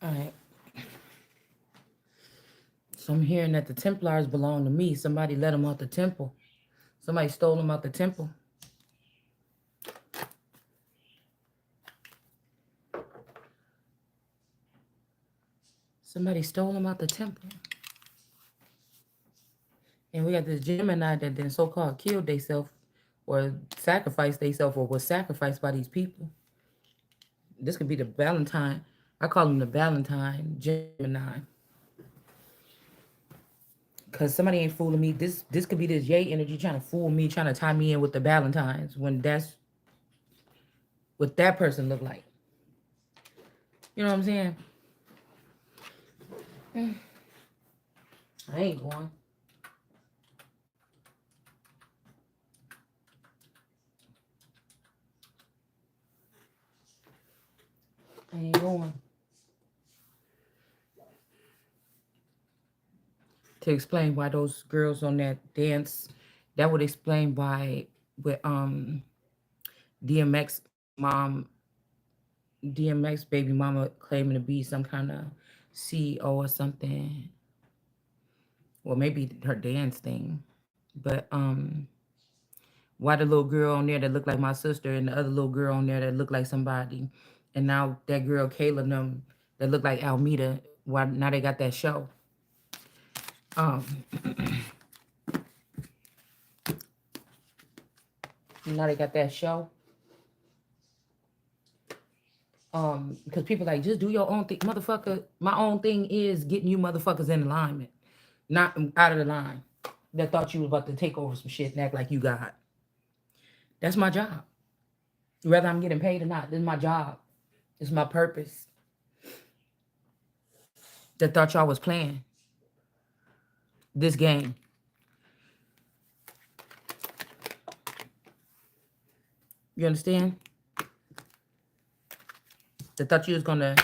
All right. So I'm hearing that the Templars belong to me. Somebody let them out the temple. Somebody stole them out the temple. Somebody stole them out the temple. And we got this Gemini that then so-called killed theyself or sacrificed theyself or was sacrificed by these people. This could be the Valentine. I call him the Valentine Gemini. Cause somebody ain't fooling me. This could be this yay energy trying to fool me, trying to tie me in with the Valentines when that's what that person look like. You know what I'm saying? I ain't going. I ain't going. To explain why those girls on that dance, that would explain why with DMX mom, DMX baby mama claiming to be some kind of CEO or something. Well, maybe her dance thing. But why the little girl on there that looked like my sister and the other little girl on there that looked like somebody, and now that girl Kayla and them that looked like Almeda, why now they got that show? Um, now they got that show. Because people like just do your own thing, motherfucker. My own thing is getting you motherfuckers in alignment, not out of the line. That thought you was about to take over some shit and act like you God. That's my job. Whether I'm getting paid or not, this is my job. It's my purpose. That thought y'all was playing this game. You understand? That thought you was gonna.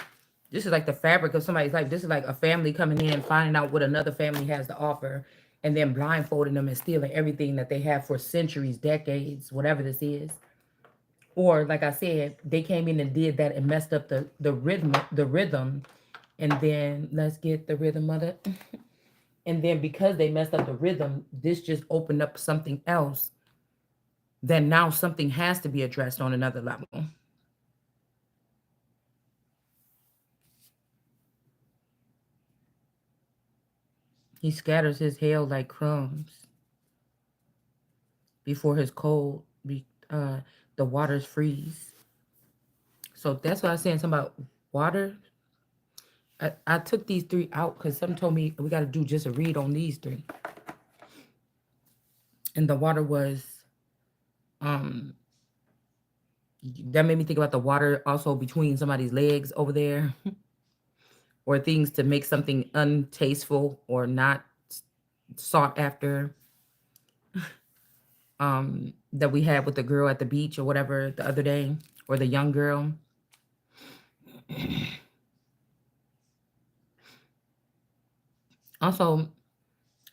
This is like the fabric of somebody's life. This is like a family coming in, finding out what another family has to offer, and then blindfolding them and stealing everything that they have for centuries, decades, whatever this is. Or like I said, they came in and did that and messed up the rhythm, and then let's get the rhythm of it. And then because they messed up the rhythm, this just opened up something else. Then now something has to be addressed on another level. He scatters his hail like crumbs before his cold, the waters freeze. So that's why I was saying something about water. I took these three out because someone told me we got to do just a read on these three. And the water was, um, that made me think about the water also between somebody's legs over there, or things to make something untasteful or not sought after, that we had with the girl at the beach or whatever the other day, or the young girl. Also,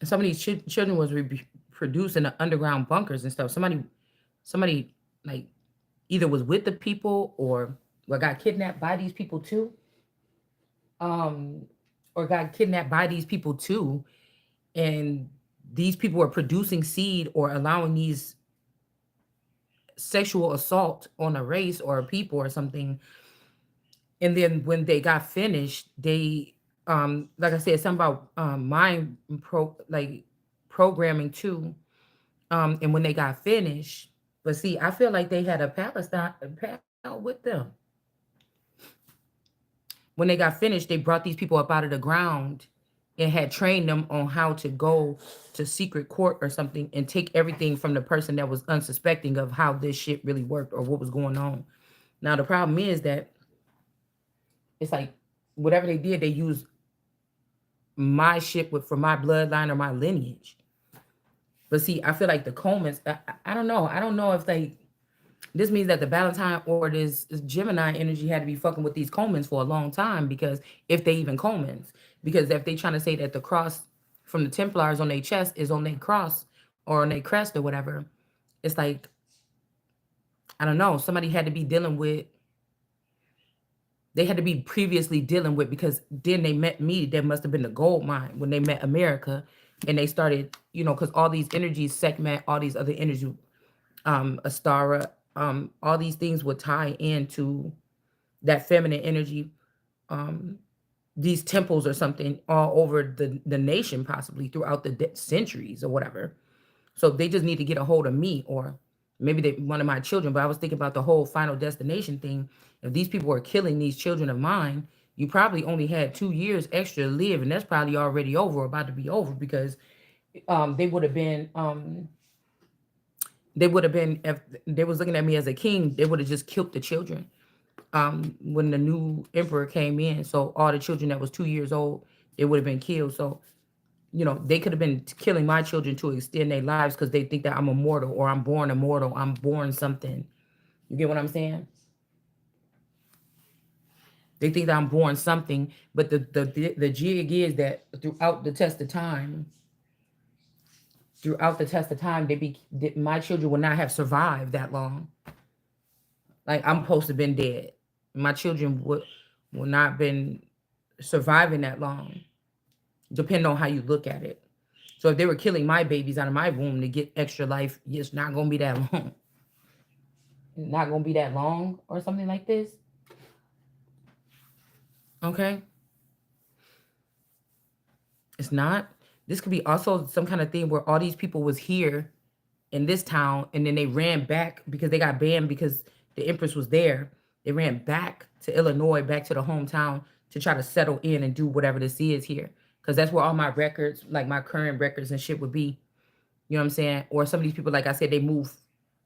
some of these children was produced in the underground bunkers and stuff. Somebody like either was with the people or got kidnapped by these people too, um, or got kidnapped by these people too, and these people are producing seed or allowing these sexual assault on a race or a people or something. And then when they got finished, they like I said, something about mind programming too. And when they got finished, but see, I feel like they had a Palestine a pal with them. When they got finished, they brought these people up out of the ground and had trained them on how to go to secret court or something and take everything from the person that was unsuspecting of how this shit really worked or what was going on. Now the problem is that it's like whatever they did, they used my shit with for my bloodline or my lineage. But see, I feel like the Comans, I don't know. I don't know if they this means that the Valentine or this Gemini energy had to be fucking with these Comans for a long time, because if they even Comans, because if they trying to say that the cross from the Templars on their chest is on their cross or on their crest or whatever, it's like I don't know. Somebody had to be dealing with they had to be previously dealing with, because then they met me. There must have been a gold mine when they met America, and they started, because all these energies, Sekhmet, all these other energies, Astara, all these things would tie into that feminine energy. These temples or something all over the nation, possibly throughout the centuries or whatever. So they just need to get a hold of me, or maybe they one of my children. But I was thinking about the whole Final Destination thing. If these people are killing these children of mine, you probably only had 2 years extra to live, and that's probably already over, or about to be over, because they would have been if they was looking at me as a king, they would have just killed the children when the new emperor came in. So all the children that was 2 years old, it would have been killed. So they could have been killing my children to extend their lives, because they think that I'm immortal, or I'm born immortal, I'm born something. You get what I'm saying? They think that I'm born something, but the jig is that throughout the test of time, my children would not have survived that long. Like, I'm supposed to have been dead. My children would not been surviving that long, depending on how you look at it. So if they were killing my babies out of my womb to get extra life, it's not gonna be that long. It's not gonna be that long, or something like this. Okay, it's not. This could be also some kind of thing where all these people was here in this town, and then they ran back because they got banned because the Empress was there. They ran back to Illinois, back to the hometown, to try to settle in and do whatever this is here, because that's where all my records, like my current records and shit, would be. You know what I'm saying? Or some of these people, like I said, they move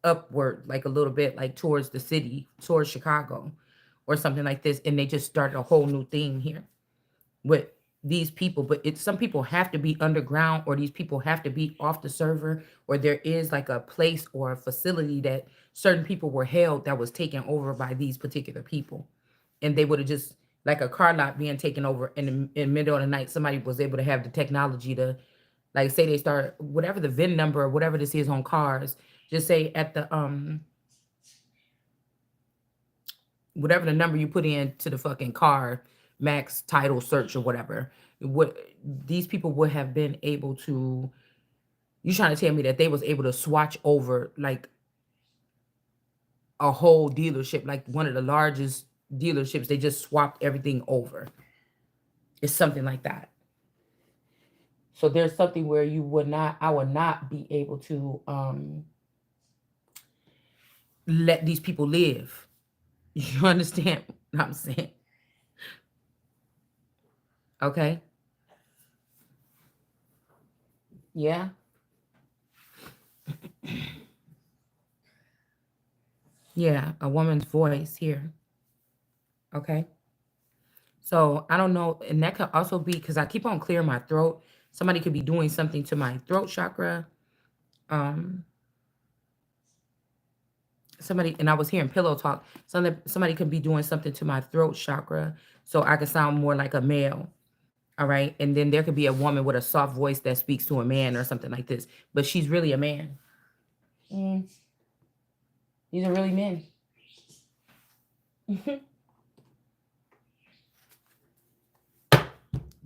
upward, like a little bit, like towards the city, towards Chicago, or something like this, and they just started a whole new thing here with these people. But it's some people have to be underground, or these people have to be off the server, or there is like a place or a facility that certain people were held that was taken over by these particular people, and they would have just, like a car lot being taken over in the middle of the night, somebody was able to have the technology to, like, say they start whatever the VIN number or whatever this is on cars, just say at the whatever the number you put in to the fucking car, max title search or whatever, what these people would have been able to. You trying to tell me that they was able to swatch over like a whole dealership, like one of the largest dealerships? They just swapped everything over. It's something like that. So there's something where I would not be able to let these people live. You understand what I'm saying? Okay. Yeah. Yeah. A woman's voice here. Okay. So I don't know. And that could also be because I keep on clearing my throat. Somebody could be doing something to my throat chakra. Um, and I was hearing pillow talk. Somebody could be doing something to my throat chakra so I could sound more like a male. All right. And then there could be a woman with a soft voice that speaks to a man or something like this, but she's really a man. Mm, these are really men.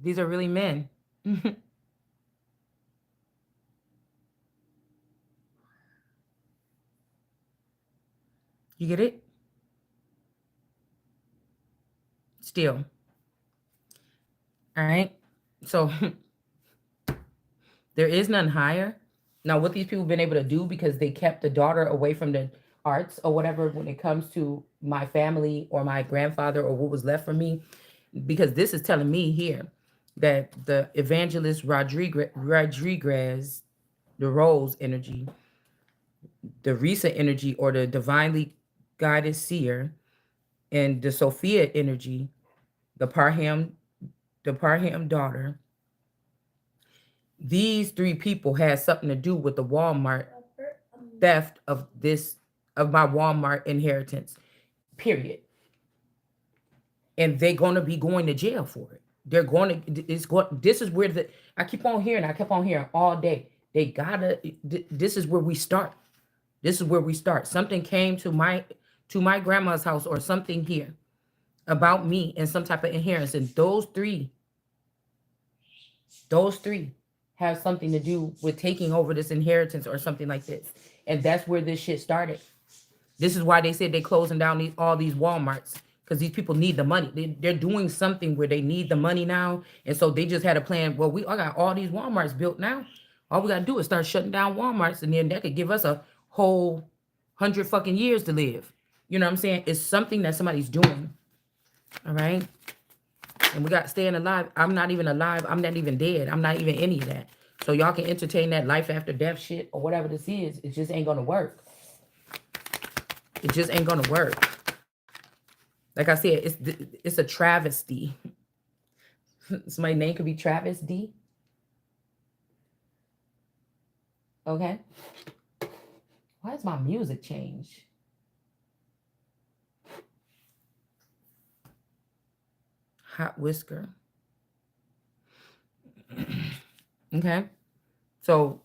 These are really men. You get it? Still. All right. So there is none higher. Now, what these people been able to do, because they kept the daughter away from the arts or whatever when it comes to my family or my grandfather or what was left for me, because this is telling me here that the evangelist Rodriguez, the Rose energy, the Risa energy, or the divinely guided seer, and the Sophia energy, the Parham daughter, these three people had something to do with the Walmart theft of my Walmart inheritance. Period. And they're gonna be going to jail for it. They're going to. It's going. This is where I keep on hearing. I kept on hearing all day. They gotta. This is where we start. This is where we start. Something came to my grandma's house or something here. about me and some type of inheritance. And those three have something to do with taking over this inheritance or something like this. And that's where this shit started. This is why they said they're closing down all these Walmarts, because these people need the money. They're doing something where they need the money now. And so they just had a plan. Well, I got all these Walmarts built now. All we got to do is start shutting down Walmarts, and then that could give us a whole 100 fucking years to live. You know what I'm saying? It's something that somebody's doing. All right. And we got staying alive. I'm not even alive. I'm not even dead. I'm not even any of that. So y'all can entertain that life after death shit or whatever this is. It just ain't going to work. It just ain't going to work. Like I said, it's a travesty. Somebody's name could be Travis D. Okay. Why does my music change? Hot whisker. Okay. So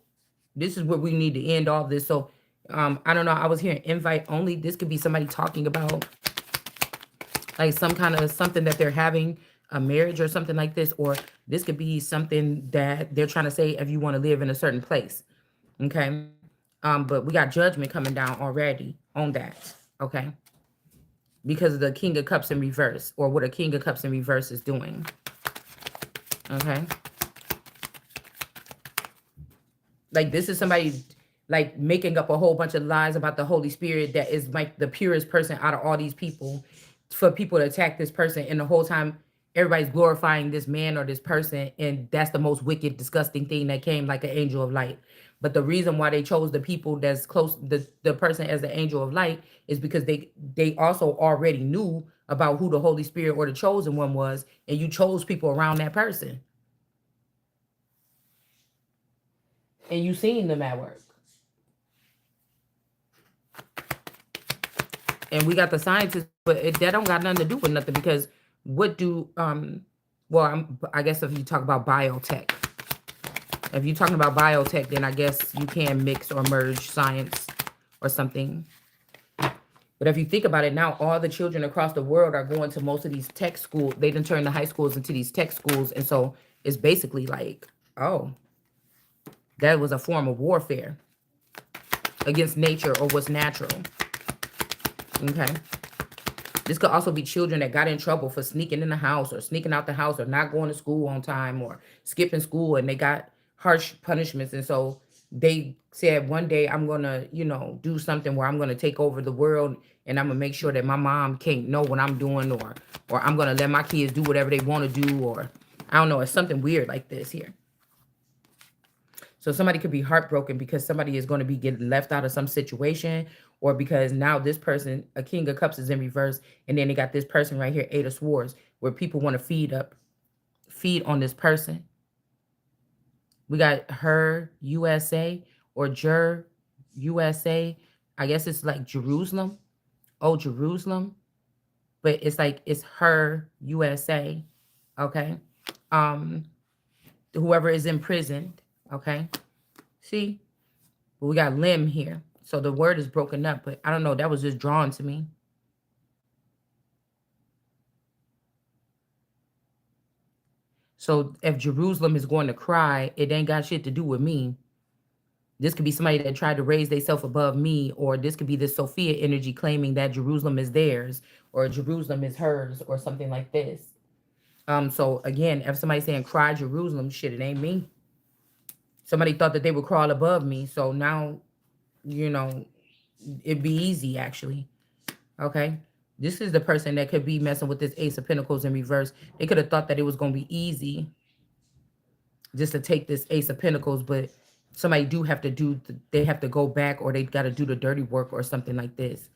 this is where we need to end all this. So I don't know. I was hearing invite only. This could be somebody talking about like some kind of something that they're having, a marriage or something like this, or this could be something that they're trying to say if you want to live in a certain place. Okay. But we got judgment coming down already on that. Okay. Because of the King of Cups in reverse, or what a King of Cups in reverse is doing. Okay. Like this is somebody like making up a whole bunch of lies about the Holy Spirit that is like the purest person out of all these people, for people to attack this person, and the whole time everybody's glorifying this man or this person, and that's the most wicked, disgusting thing that came like an angel of light. But the reason why they chose the people that's close, the person as the angel of light, is because they also already knew about who the Holy Spirit or the chosen one was, and you chose people around that person, and you seen them at work. And we got the scientists, but that don't got nothing to do with nothing, because what do well, I guess if you talk about biotech, if you're talking about biotech, then I guess you can mix or merge science or something. But if you think about it now, all the children across the world are going to most of these tech schools. They done turned the high schools into these tech schools. And so it's basically like, oh, that was a form of warfare against nature or what's natural. Okay. This could also be children that got in trouble for sneaking in the house or sneaking out the house or not going to school on time or skipping school, and they got harsh punishments. And so they said, one day I'm going to, do something where I'm going to take over the world, and I'm going to make sure that my mom can't know what I'm doing, or I'm going to let my kids do whatever they want to do, or I don't know. It's something weird like this here. So somebody could be heartbroken because somebody is going to be getting left out of some situation, or because now this person, a King of Cups, is in reverse, and then they got this person right here, Eight of Swords, where people want to feed on this person. We got her USA or Jer USA. I guess it's like Jerusalem. Oh, Jerusalem. But it's like it's her USA. Okay. Whoever is imprisoned. Okay. See? But we got limb here. So the word is broken up, but I don't know. That was just drawn to me. So if Jerusalem is going to cry, it ain't got shit to do with me. This could be somebody that tried to raise themselves above me, or this could be the Sophia energy claiming that Jerusalem is theirs, or Jerusalem is hers, or something like this. So again, if somebody's saying cry Jerusalem, shit, it ain't me. Somebody thought that they would crawl above me, so now, it'd be easy actually. Okay. This is the person that could be messing with this Ace of Pentacles in reverse. They could have thought that it was going to be easy just to take this Ace of Pentacles, but somebody do have to they have to go back, or they got to do the dirty work or something like this.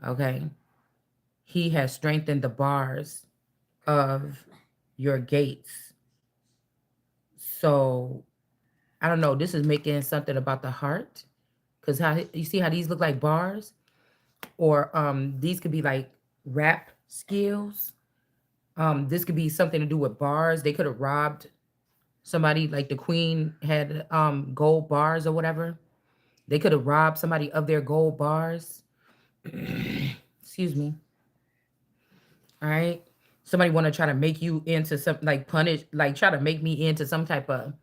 Okay. He has strengthened the bars of your gates. So I don't know. This is making something about the heart, because how you see how these look like bars, or these could be like rap skills. This could be something to do with bars. They could have robbed somebody, like the queen had gold bars or whatever. They could have robbed somebody of their gold bars. Excuse me. All right. Somebody want to try to make you into some like punish, like try to make me into some type of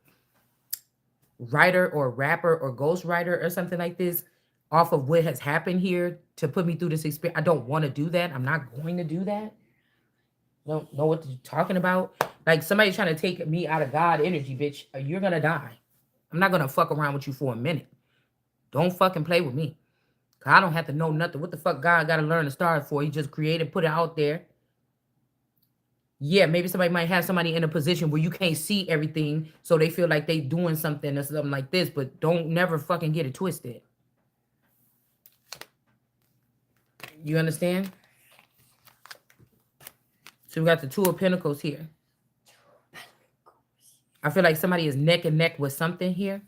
writer or rapper or ghost writer or something like this off of what has happened here to put me through this experience. I don't want to do that. I'm not going to do that. Don't know what you're talking about. Like somebody trying to take me out of God energy, bitch. You're gonna die. I'm not gonna fuck around with you for a minute. Don't fucking play with me. 'Cause I don't have to know nothing. What the fuck God gotta learn to start for? He just created, put it out there. Yeah, maybe somebody might have somebody in a position where you can't see everything, so they feel like they doing something or something like this, but don't never fucking get it twisted. You understand? So we got the Two of Pentacles here. I feel like somebody is neck and neck with something here.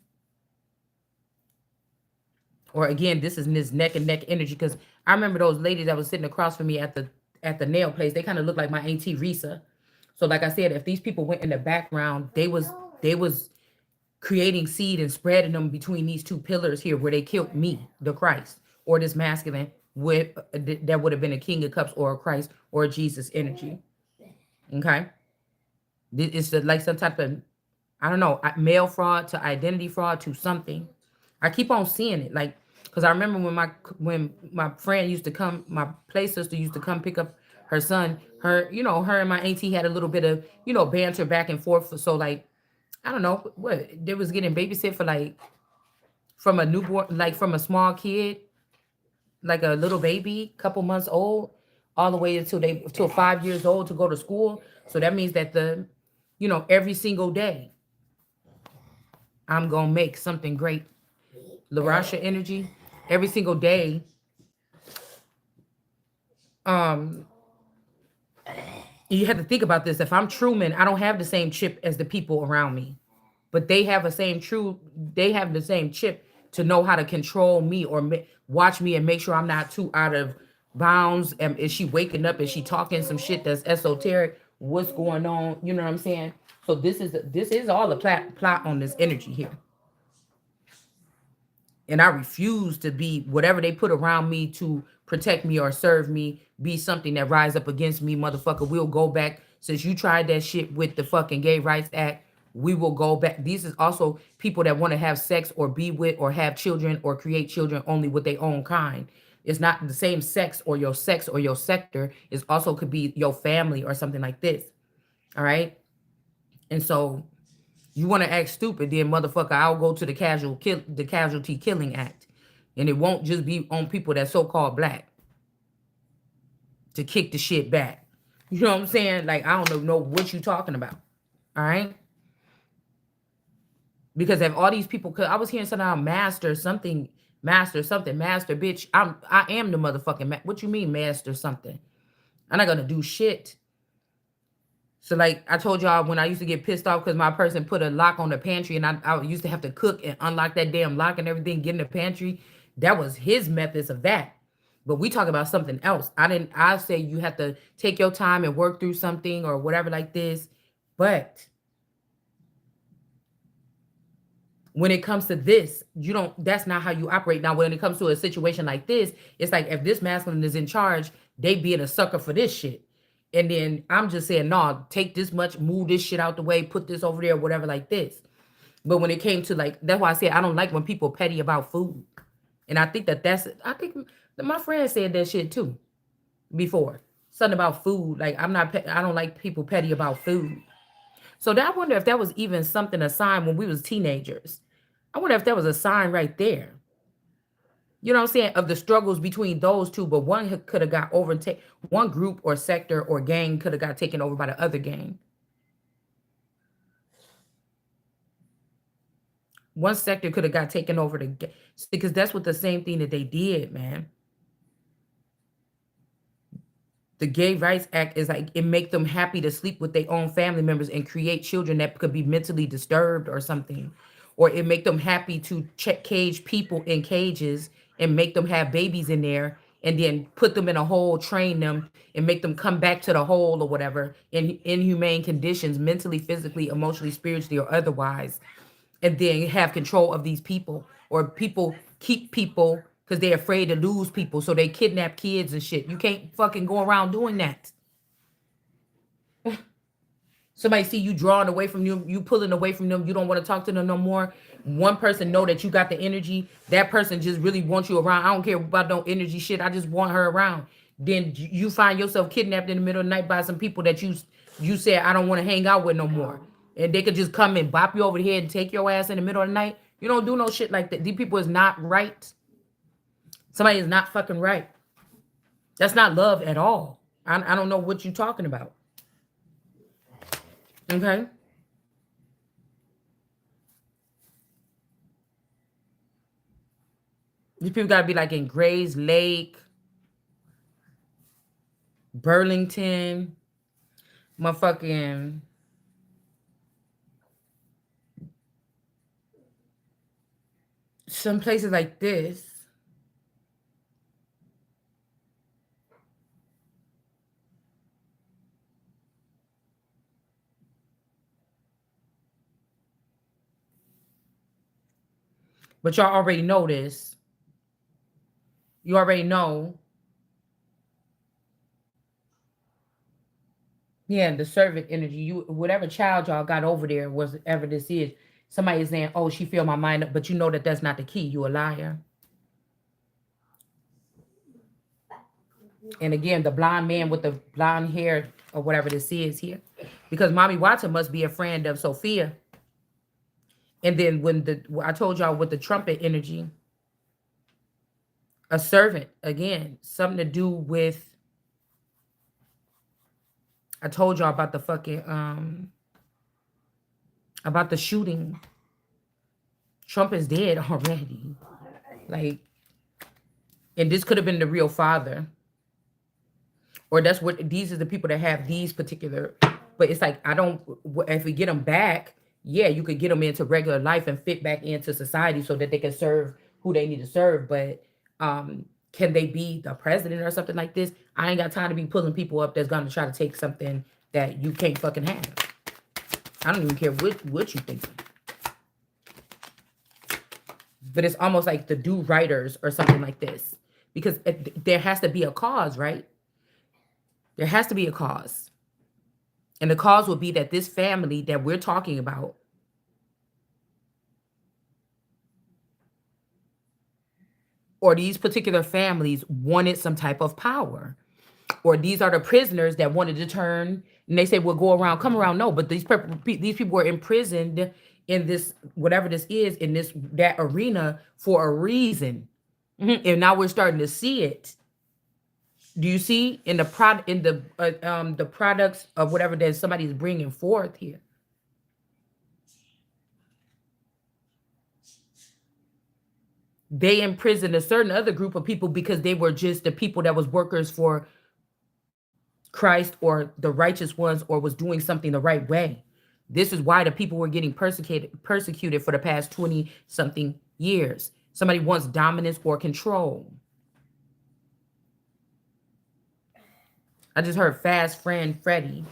Or again, this is this neck and neck energy because I remember those ladies that was sitting across from me at the nail place. They kind of look like my auntie Risa. So like I said, if these people went in the background, they was creating seed and spreading them between these two pillars here where they killed me, the Christ, or this masculine with that would have been a King of Cups or a Christ or a Jesus energy. Okay. It's like some type of, I don't know, mail fraud to identity fraud to something. I keep on seeing it, like, because I remember when my friend used to come, my play sister used to come pick up her son. Her, her and my auntie had a little bit of, banter back and forth. So like, I don't know what they was getting babysit for, like from a newborn, like from a small kid, like a little baby, couple months old, all the way until 5 years old to go to school. So that means that every single day I'm gonna make something great. Larasha energy, every single day. Um, you have to think about this. If I'm Truman, I don't have the same chip as the people around me, but they have they have the same chip to know how to control me or watch me and make sure I'm not too out of bounds. And is she waking up? Is she talking some shit that's esoteric? What's going on? You know what I'm saying? So this is all a plot on this energy here. And I refuse to be whatever they put around me to protect me or serve me, be something that rise up against me, motherfucker. We'll go back. Since you tried that shit with the fucking Gay Rights Act, we will go back. These is also people that want to have sex or be with or have children or create children only with their own kind. It's not the same sex or your sector. It also could be your family or something like this. All right. And so you want to act stupid, then motherfucker, I'll go to the Casualty Killing Act. And it won't just be on people that's so-called black to kick the shit back. You know what I'm saying? Like, I don't know what you talking about. All right? Because if all these people, cause I was hearing something about master something, master, bitch. I am the motherfucking what you mean, master something? I'm not gonna do shit. So like I told y'all when I used to get pissed off because my person put a lock on the pantry and I used to have to cook and unlock that damn lock and everything, get in the pantry. That was his methods of that. But we talk about something else. I say you have to take your time and work through something or whatever like this. But when it comes to this, that's not how you operate. Now, when it comes to a situation like this, it's like if this masculine is in charge, they being a sucker for this shit. And then I'm just saying, no, take this much, move this shit out the way, put this over there, whatever like this. But when it came to like, that's why I said I don't like when people petty about food. And I think I think my friend said that shit too before. Something about food. Like I don't like people petty about food. So I wonder if that was even something, a sign when we was teenagers. I wonder if that was a sign right there. You know what I'm saying? Of the struggles between those two, but one could have got overtaken. One group or sector or gang could have got taken over by the other gang. One sector could have got taken over because that's what the same thing that they did, man. The Gay Rights Act is like it make them happy to sleep with their own family members and create children that could be mentally disturbed or something, or it make them happy to cage people in cages and make them have babies in there and then put them in a hole, train them, and make them come back to the hole or whatever in inhumane conditions, mentally, physically, emotionally, spiritually, or otherwise, and then have control of these people, or people keep people because they're afraid to lose people, so they kidnap kids and shit. You can't fucking go around doing that. Somebody see you drawing away from you, you pulling away from them, you don't want to talk to them no more. One person know that you got the energy. That person just really wants you around. I don't care about no energy shit. I just want her around. Then you find yourself kidnapped in the middle of the night by some people that you said I don't want to hang out with no more. And they could just come and bop you over the head and take your ass in the middle of the night. You don't do no shit like that. These people is not right. Somebody is not fucking right. That's not love at all. I don't know what you're talking about. Okay. These people gotta be like in Grays Lake, Burlington, motherfucking some places like this. But y'all already know this. You already know. Yeah, the servant energy. You whatever child y'all got over there, whatever this is, somebody is saying, "Oh, she filled my mind up," but you know that that's not the key. You a liar. And again, the blonde man with the blonde hair or whatever this is here, because Mommy Watson must be a friend of Sophia. And then I told y'all with the trumpet energy, a servant again, something to do with. I told y'all about the fucking about the shooting. Trump is dead already. Like, and this could have been the real father. Or that's what these are the people that have these particular, but it's like, if we get them back, yeah, you could get them into regular life and fit back into society so that they can serve who they need to serve. But can they be the president or something like this? I ain't got time to be pulling people up that's gonna try to take something that you can't fucking have. I don't even care what you think. But it's almost like the do writers or something like this, because there has to be a cause, right? There has to be a cause. And the cause will be that this family that we're talking about or these particular families wanted some type of power. Or these are the prisoners that wanted to turn, and they say, "Well, go around, come around." No, but these people were imprisoned in this, whatever this is, in that arena for a reason. And now we're starting to see it. Do you see in the the products of whatever that somebody's bringing forth here? They imprisoned a certain other group of people because they were just the people that was workers for Christ or the righteous ones or was doing something the right way. This is why the people were getting persecuted for the past 20 something years. Somebody wants dominance or control. I just heard fast friend Freddie.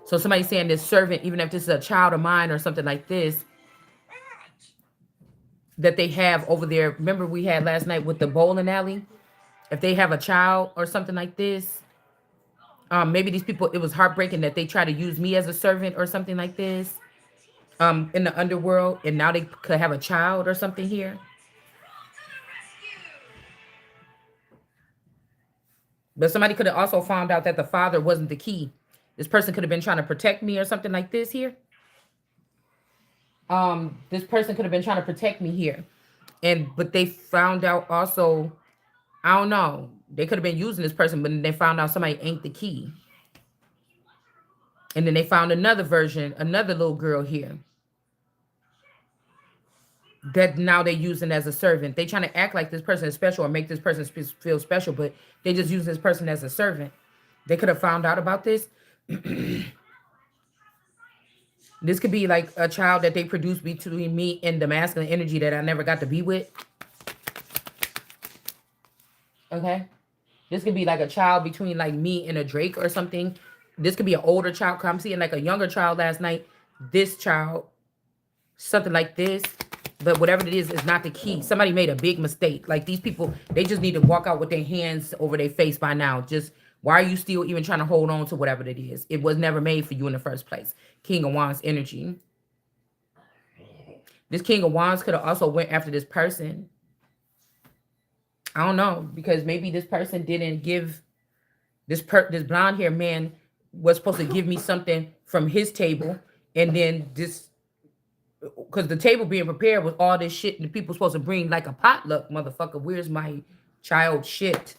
So somebody's saying this servant, even if this is a child of mine or something like this, that they have over there. Remember we had last night with the bowling alley? If they have a child or something like this, maybe these people, it was heartbreaking that they try to use me as a servant or something like this in the underworld, and now they could have a child or something here. But somebody could have also found out that the father wasn't the key. This person could have been trying to protect me or something like this here. This person could have been trying to protect me here. But they found out also, I don't know, they could have been using this person, but they found out somebody ain't the key. And then they found another version, another little girl here that now they're using as a servant. They trying to act like this person is special or make this person feel special, but they just use this person as a servant. They could have found out about this. This could be like a child that they produced between me and the masculine energy that I never got to be with. Okay. This could be like a child between like me and a Drake or something. This could be an older child. 'Cause I'm seeing like a younger child last night. This child, something like this. But whatever it is not the key. Somebody made a big mistake. Like these people, they just need to walk out with their hands over their face by now. Just why are you still even trying to hold on to whatever it is? It was never made for you in the first place. King of Wands energy. This King of Wands could have also went after this person. I don't know, because maybe this person didn't give this blonde hair man was supposed to give me something from his table, and then this, because the table being prepared with all this shit and the people supposed to bring like a potluck, motherfucker. Where's my child shit?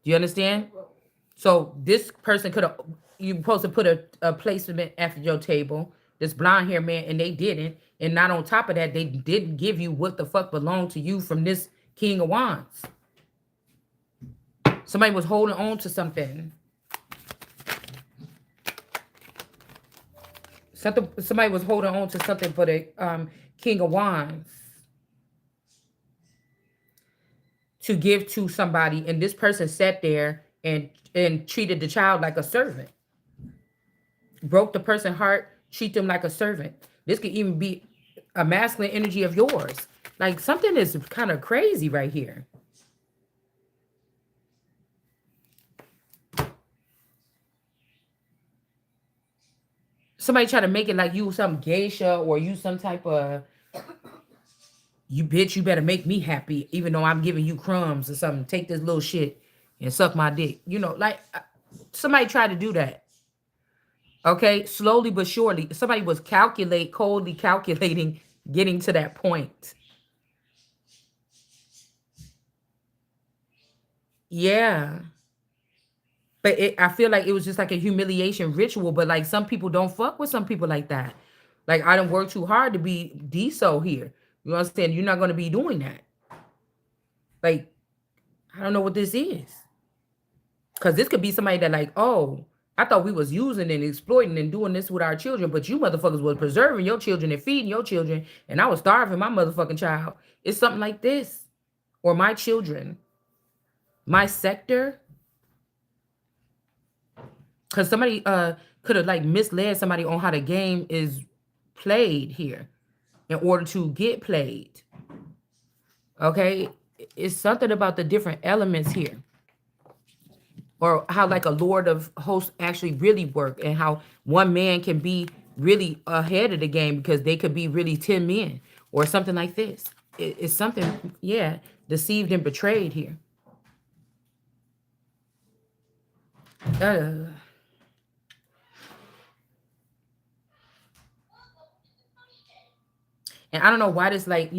Do you understand? So this person could have, you supposed to put a placement after your table, this blonde hair man, and they didn't. And not on top of that, they didn't give you what the fuck belonged to you from this King of Wands. Somebody was holding on to something. Somebody was holding on to something for the King of Wands to give to somebody, and this person sat there and treated the child like a servant. Broke the person's heart, treat them like a servant. This could even be a masculine energy of yours. Like something is kind of crazy right here. Somebody try to make it like you some geisha or you some type of, you bitch, you better make me happy, even though I'm giving you crumbs or something. Take this little shit and suck my dick. You know, like somebody tried to do that. Okay, slowly but surely. Somebody was coldly calculating, getting to that point. Yeah. But I feel like it was just like a humiliation ritual. But like some people don't fuck with some people like that. Like I don't work too hard to be DSO here. You understand? You're not going to be doing that. Like I don't know what this is. Because this could be somebody that like, oh, I thought we was using and exploiting and doing this with our children, but you motherfuckers was preserving your children and feeding your children, and I was starving my motherfucking child. It's something like this. Or my children. My sector. Because somebody could have like misled somebody on how the game is played here in order to get played. Okay? It's something about the different elements here. Or how like a Lord of Hosts actually really work, and how one man can be really ahead of the game because they could be really 10 men or something like this. It's something, yeah, deceived and betrayed here. Uh, and I don't know why this like,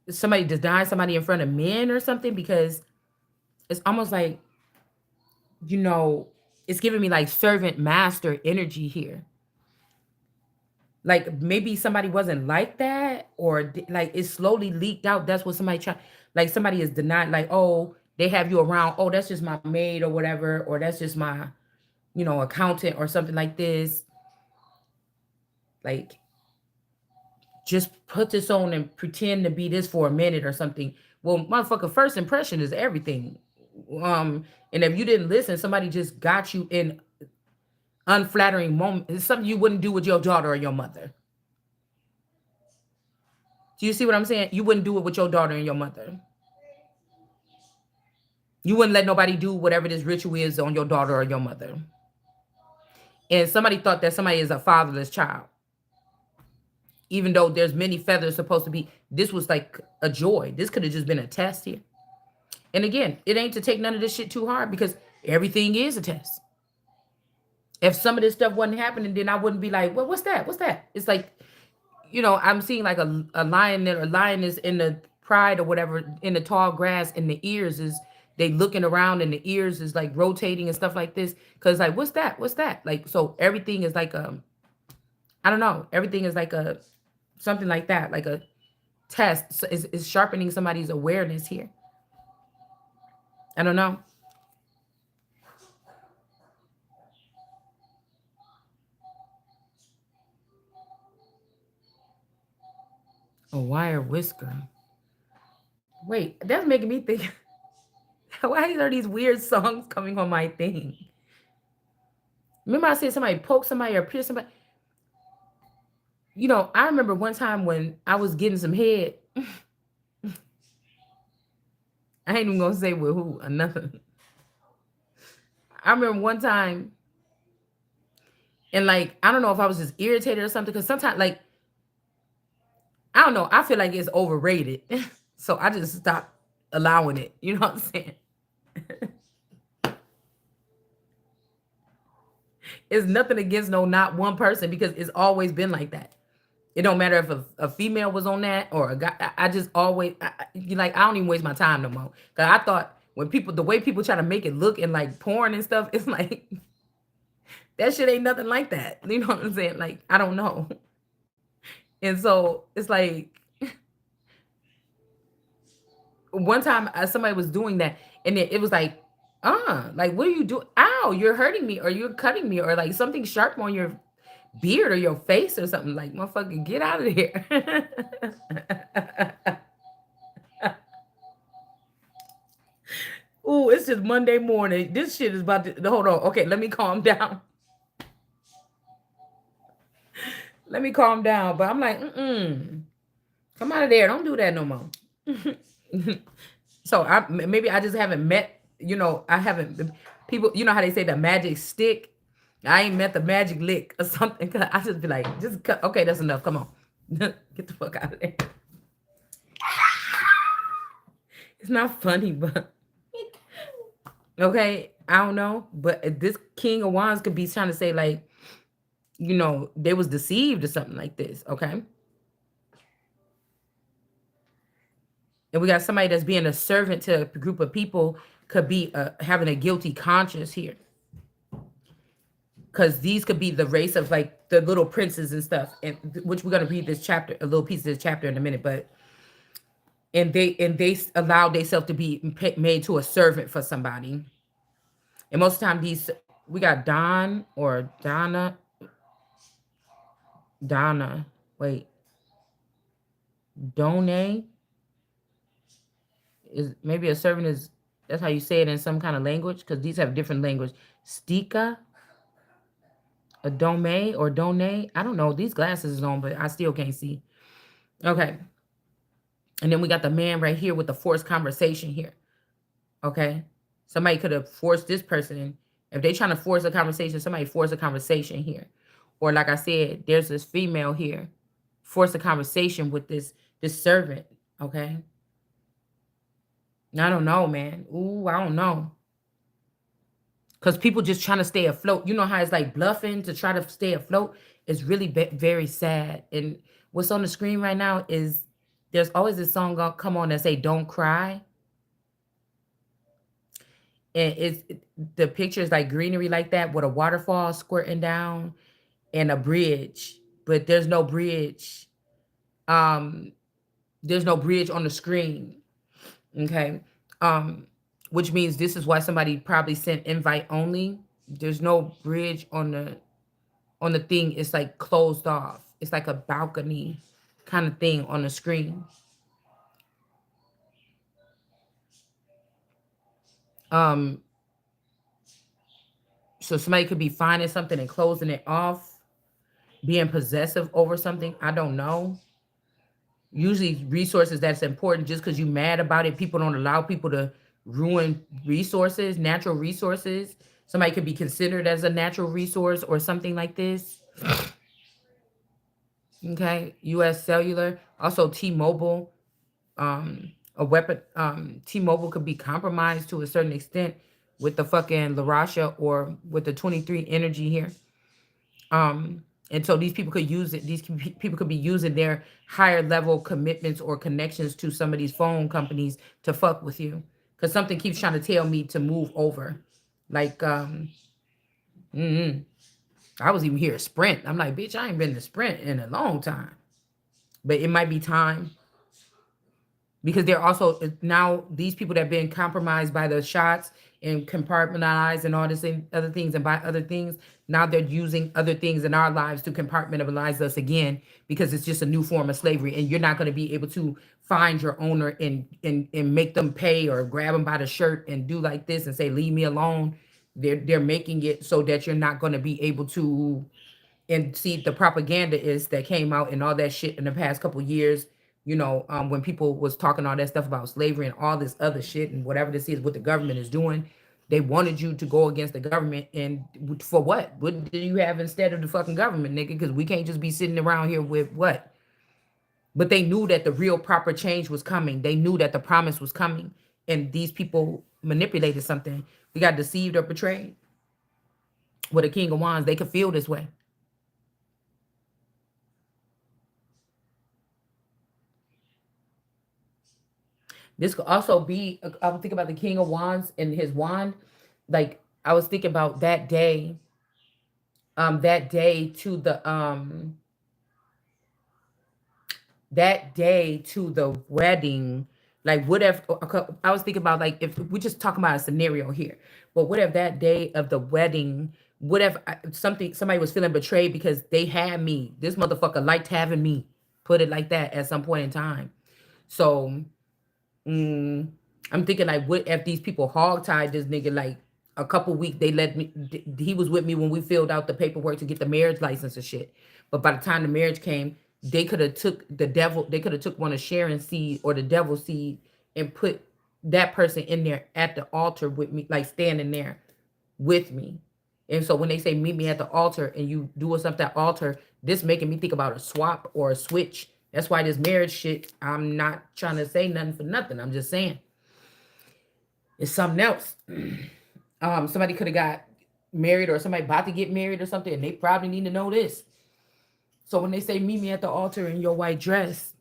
somebody denied somebody in front of men or something, because it's almost like, you know, it's giving me like servant master energy here. Like maybe somebody wasn't like that, or like it slowly leaked out. That's what somebody tried. Like somebody is denied, like, oh, they have you around. Oh, that's just my maid or whatever, or that's just my, accountant or something like this. Like just put this on and pretend to be this for a minute or something. Well, motherfucker, first impression is everything. And if you didn't listen, somebody just got you in unflattering moment. It's something you wouldn't do with your daughter or your mother. Do you see what I'm saying? You wouldn't do it with your daughter and your mother. You wouldn't let nobody do whatever this ritual is on your daughter or your mother. And somebody thought that somebody is a fatherless child. Even though there's many feathers supposed to be, this was like a joy. This could have just been a test here. And again, it ain't to take none of this shit too hard, because everything is a test. If some of this stuff wasn't happening, then I wouldn't be like, well, what's that? What's that? It's like, I'm seeing like a lion or a lioness in the pride or whatever in the tall grass, and the ears is, they looking around and the ears is like rotating and stuff like this. Cause like, what's that? What's that? Like, so everything is like, I don't know. Everything is like something like that, like a test. So is sharpening somebody's awareness here. I don't know. A wire whisker. Wait, that's making me think. Why are these weird songs coming on my thing? Remember I said somebody poke somebody or pierce somebody? I remember one time when I was getting some head. I ain't even gonna say with who or nothing. I remember one time, and like I don't know if I was just irritated or something, because sometimes like I don't know, I feel like it's overrated. So I just stopped allowing it. You know what I'm saying? It's nothing against not one person, because it's always been like that. It don't matter if a female was on that or a guy. I just always you like I don't even waste my time no more. Cause I thought when people the way people try to make it look in like porn and stuff, it's like that shit ain't nothing like that. You know what I'm saying? Like I don't know. And so it's like one time somebody was doing that, and it was like what are you doing? Ow, you're hurting me, or you're cutting me, or like something sharp on your beard or your face or something. Like motherfucker, get out of here. Ooh, it's just Monday morning. This shit is about to hold on. Okay, let me calm down. Let me calm down. But I'm like, come out of there. Don't do that no more. So maybe I just haven't met, I haven't people, you know how they say the magic stick? I ain't met the magic lick or something. 'Cause I just be like, just cut. Okay, that's enough. Come on. Get the fuck out of there. It's not funny, but okay, I don't know. But this King of Wands could be trying to say like, they was deceived or something like this. Okay. And we got somebody that's being a servant to a group of people, could be having a guilty conscience here, because these could be the race of like the little princes and stuff, and which we're going to read this chapter, a little piece of this chapter in a minute. But and they allowed themselves to be made to a servant for somebody. And most of the time these we got Don or Donna, wait, Done is maybe a servant, is that's how you say it in some kind of language, because these have different language. Stika, a dome or done. I don't know. These glasses is on, but I still can't see. Okay. And then we got the man right here with the forced conversation here. Okay. Somebody could have forced this person. If they trying to force a conversation, somebody force a conversation here. Or like I said, there's this female here, force a conversation with this servant. Okay. I don't know, man. Ooh, I don't know. Because people just trying to stay afloat. You know how it's like bluffing to try to stay afloat? It's really very sad. And what's on the screen right now is there's always this song come on that say "Don't Cry," and the picture is like greenery like that with a waterfall squirting down and a bridge, but Um, there's no bridge on the screen. Okay. Um, which means this is why somebody probably sent invite only. There's no bridge on the thing. It's like closed off. It's like a balcony kind of thing on the screen. Um, so somebody could be finding something and closing it off, being possessive over something. I don't know. Usually resources that's important, just because you mad about it, people don't allow people to ruin resources, natural resources. Somebody could be considered as a natural resource or something like this. Okay. US Cellular, also T-Mobile, a weapon, T-Mobile could be compromised to a certain extent with the fucking LaRasha or with the 23 energy here. And so these people could use it. These people could be using their higher level commitments or connections to some of these phone companies to fuck with you. Because something keeps trying to tell me to move over. Like, I was even here at Sprint. I'm like, bitch, I ain't been to Sprint in a long time. But it might be time, because they're also now these people that have been compromised by the shots and compartmentalized and all this and other things and by other things. Now they're using other things in our lives to compartmentalize us again, because it's just a new form of slavery, and you're not going to be able to find your owner and make them pay or grab them by the shirt and do like this and say leave me alone. They're making it so that you're not going to be able to And see, the propaganda is that came out and all that shit in the past couple years, when people was talking all that stuff about slavery and all this other shit and whatever this is, what the government is doing, they wanted you to go against the government. And for what do you have instead of the fucking government, nigga? Because we can't just be sitting around here with what. But they knew that the real proper change was coming. They knew that the promise was coming, and these people manipulated something. We got deceived or betrayed. With a King of Wands, they could feel this way. This could also be, I was thinking about the King of Wands and his wand. Like, I was thinking about that day to the wedding. Like, what if, I was thinking about, like, if we just talking about a scenario here, but what if that day of the wedding, what if somebody was feeling betrayed because they had me, this motherfucker liked having me, put it like that, at some point in time. So Mm, I'm thinking, like, what if these people hog-tied this nigga like a couple weeks? They let me. He was with me when we filled out the paperwork to get the marriage license and shit. But by the time the marriage came, they could have took the devil. They could have took one of Sharon's seed or the devil's seed and put that person in there at the altar with me, like standing there with me. And so when they say meet me at the altar and you do what's up that altar, this making me think about a swap or a switch. That's why this marriage shit, I'm not trying to say nothing for nothing. I'm just saying it's something else. Somebody could have got married or somebody about to get married or something, and they probably need to know this. So when they say meet me at the altar in your white dress,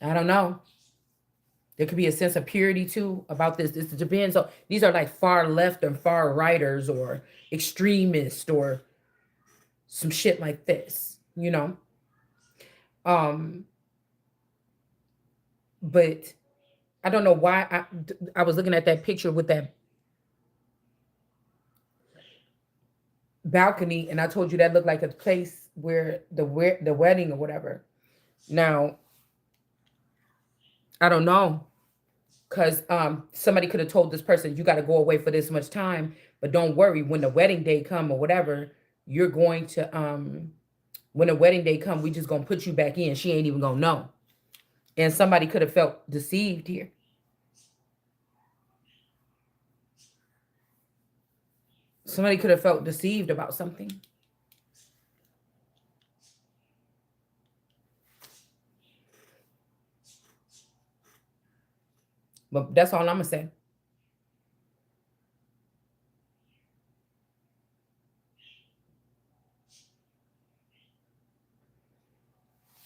I don't know. There could be a sense of purity too about this. This depends. So these are like far left and far righters or extremists or some shit like this. Um, but I don't know why I was looking at that picture with that balcony, and I told you that looked like a place where the wedding or whatever. Now I don't know, because somebody could have told this person you got to go away for this much time, but don't worry, when the wedding day come or whatever, you're going to when the wedding day come, we just gonna put you back in. She ain't even gonna know. And somebody could have felt deceived here. Somebody could have felt deceived about something. But that's all I'm gonna say.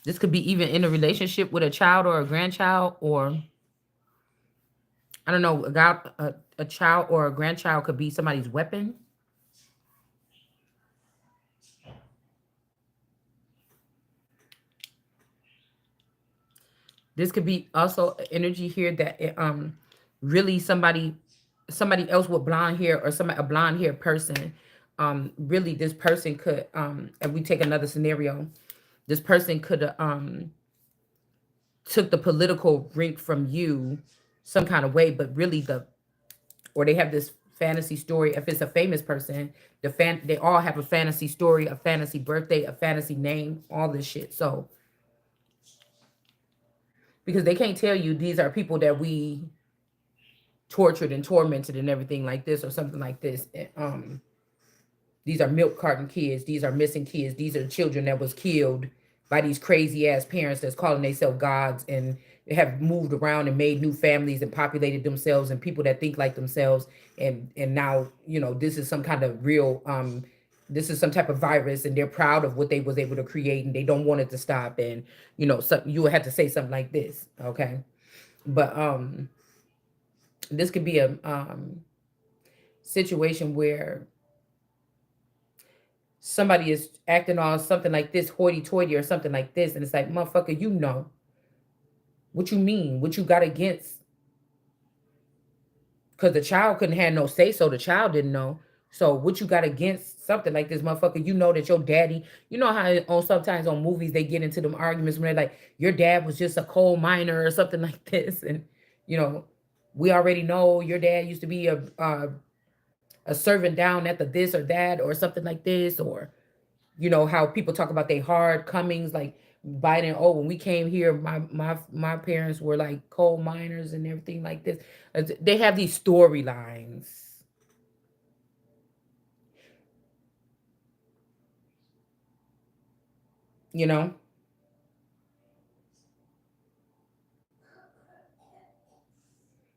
This could be even in a relationship with a child or a grandchild, or I don't know, a child or a grandchild could be somebody's weapon. This could be also energy here that really somebody else with blonde hair or somebody a blonde hair person. Really this person could and we take another scenario. This person could have took the political rink from you some kind of way, but really or they have this fantasy story. If it's a famous person, they all have a fantasy story, a fantasy birthday, a fantasy name, all this shit. So because they can't tell you these are people that we tortured and tormented and everything like this or something like this. These are milk carton kids. These are missing kids. These are children that was killed by these crazy ass parents that's calling themselves gods and have moved around and made new families and populated themselves and people that think like themselves. And now, this is some kind of real, this is some type of virus and they're proud of what they was able to create and they don't want it to stop. And, so you would have to say something like this. Okay. But, this could be a, situation where somebody is acting on something like this, hoity-toity or something like this, and it's like, motherfucker, what you mean, what you got against? Because the child couldn't have no say, so the child didn't know. So what you got against something like this, motherfucker? You know that your daddy, you know how sometimes on movies they get into them arguments when they're like, your dad was just a coal miner or something like this, and you know We already know your dad used to be a servant down at the this or that or something like this, or how people talk about their hard comings, like Biden. Oh, when we came here, my parents were like coal miners and everything like this. They have these storylines, you know.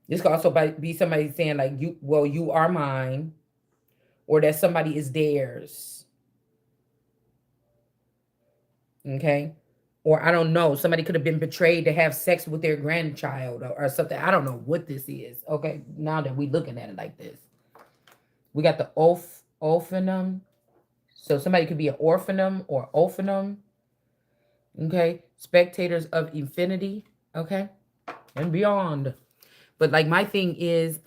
This could also be somebody saying like, you are mine, or that somebody is theirs. Okay. Or I don't know, somebody could have been betrayed to have sex with their grandchild, or something. I don't know what this is. Okay, now that we looking at it like this, we got the orphanum. So somebody could be an orphanum or orphanum. Okay, spectators of infinity. Okay, and beyond. But like my thing is,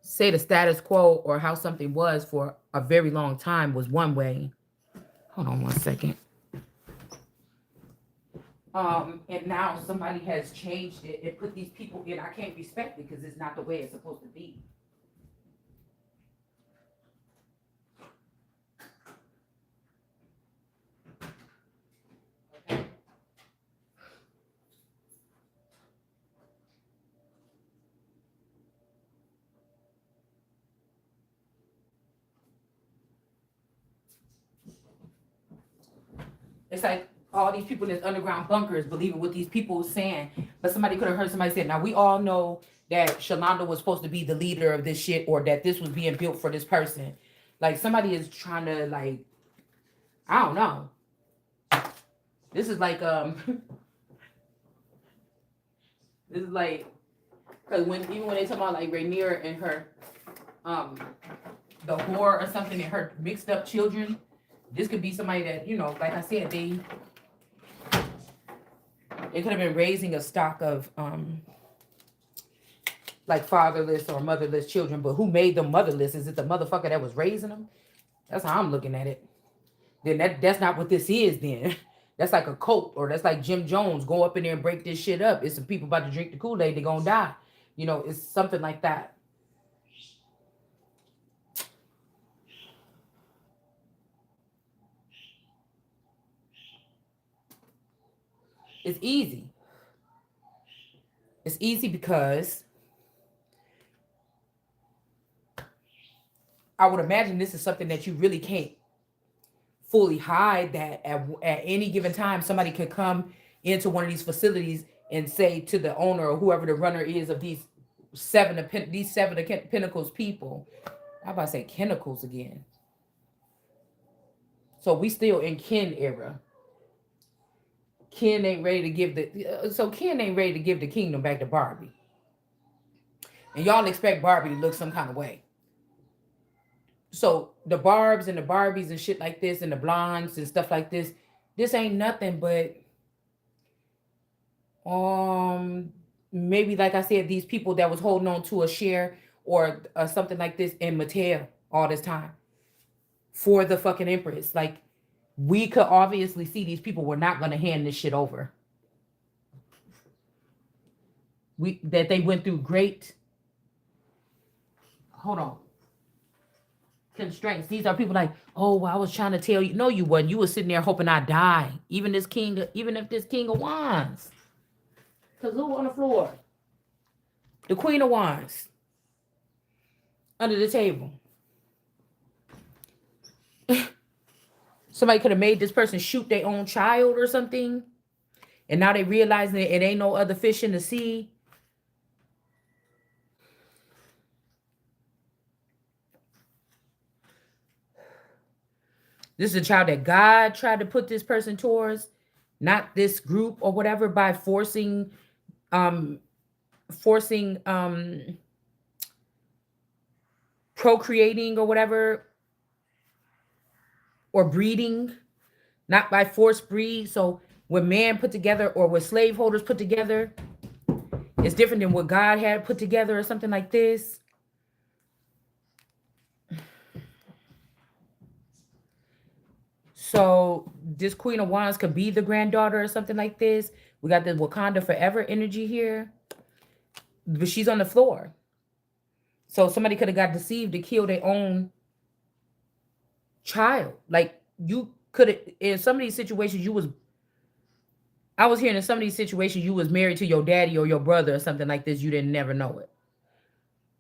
say the status quo or how something was for a very long time was one way. Hold on 1 second. And now somebody has changed it and put these people in. I can't respect it because it's not the way it's supposed to be. Okay. It's like all these people in this underground bunkers believing what these people are saying. But somebody could have heard somebody say, now we all know that Shalonda was supposed to be the leader of this shit, or that this was being built for this person. Like somebody is trying to, like, I don't know. This is like this is like, because even when they talk about like Rhaenyra and her um the whore or something, and her mixed up children, this could be somebody that, like I said, they could have been raising a stock of like fatherless or motherless children. But who made them motherless? Is it the motherfucker that was raising them? That's how I'm looking at it. Then that's not what this is then. That's like a cult, or that's like Jim Jones. Go up in there and break this shit up. It's some people about to drink the Kool-Aid, they're gonna die. It's something like that. It's easy. It's easy because I would imagine this is something that you really can't fully hide, that at any given time somebody could come into one of these facilities and say to the owner or whoever the runner is of these seven of Pentacles people. I'm about to say Pentacles again. So we still in Ken era. Ken ain't ready to give the kingdom back to Barbie. And y'all expect Barbie to look some kind of way. So the Barbs and the Barbies and shit like this and the blondes and stuff like this ain't nothing but maybe, like I said, these people that was holding on to a share or something like this in Mattel all this time for the fucking Empress. Like, we could obviously see these people were not going to hand this shit over. That they went through great, hold on, constraints. These are people like, oh, well, I was trying to tell you. No, you wasn't. You were sitting there hoping I die. Even if this King of Wands. Because who on the floor? The Queen of Wands. Under the table. Somebody could have made this person shoot their own child or something. And now they realize that it ain't no other fish in the sea. This is a child that God tried to put this person towards, not this group or whatever, by forcing procreating or whatever, or breeding, not by forced breed. So when man put together, or when slaveholders put together, it's different than what God had put together or something like this. So this Queen of Wands could be the granddaughter or something like this. We got the Wakanda Forever energy here. but she's on the floor. So somebody could have got deceived to kill their own child. Like you could have, in some of these situations, I was hearing in some of these situations you was married to your daddy or your brother or something like this. You didn't never know it.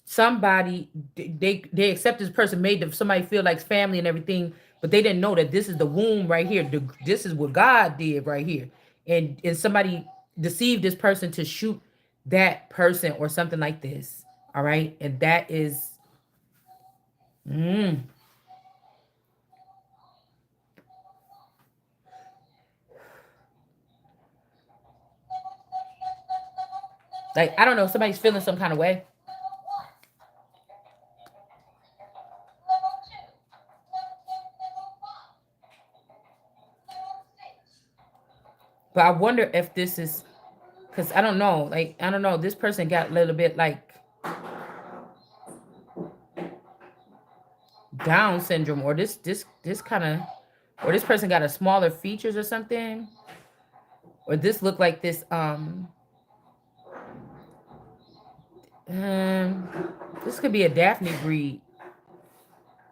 Somebody they accept this person, made somebody feel like family and everything, but they didn't know that this is the womb right here. This is what God did right here, and somebody deceived this person to shoot that person or something like this. All right, and that is, mm, like I don't know. Somebody's feeling some kind of way, but I wonder if this is because I don't know. Like I don't know. This person got a little bit like Down syndrome, or this kind of, or this person got a smaller features or something, or this look like this um this could be a Daphne breed,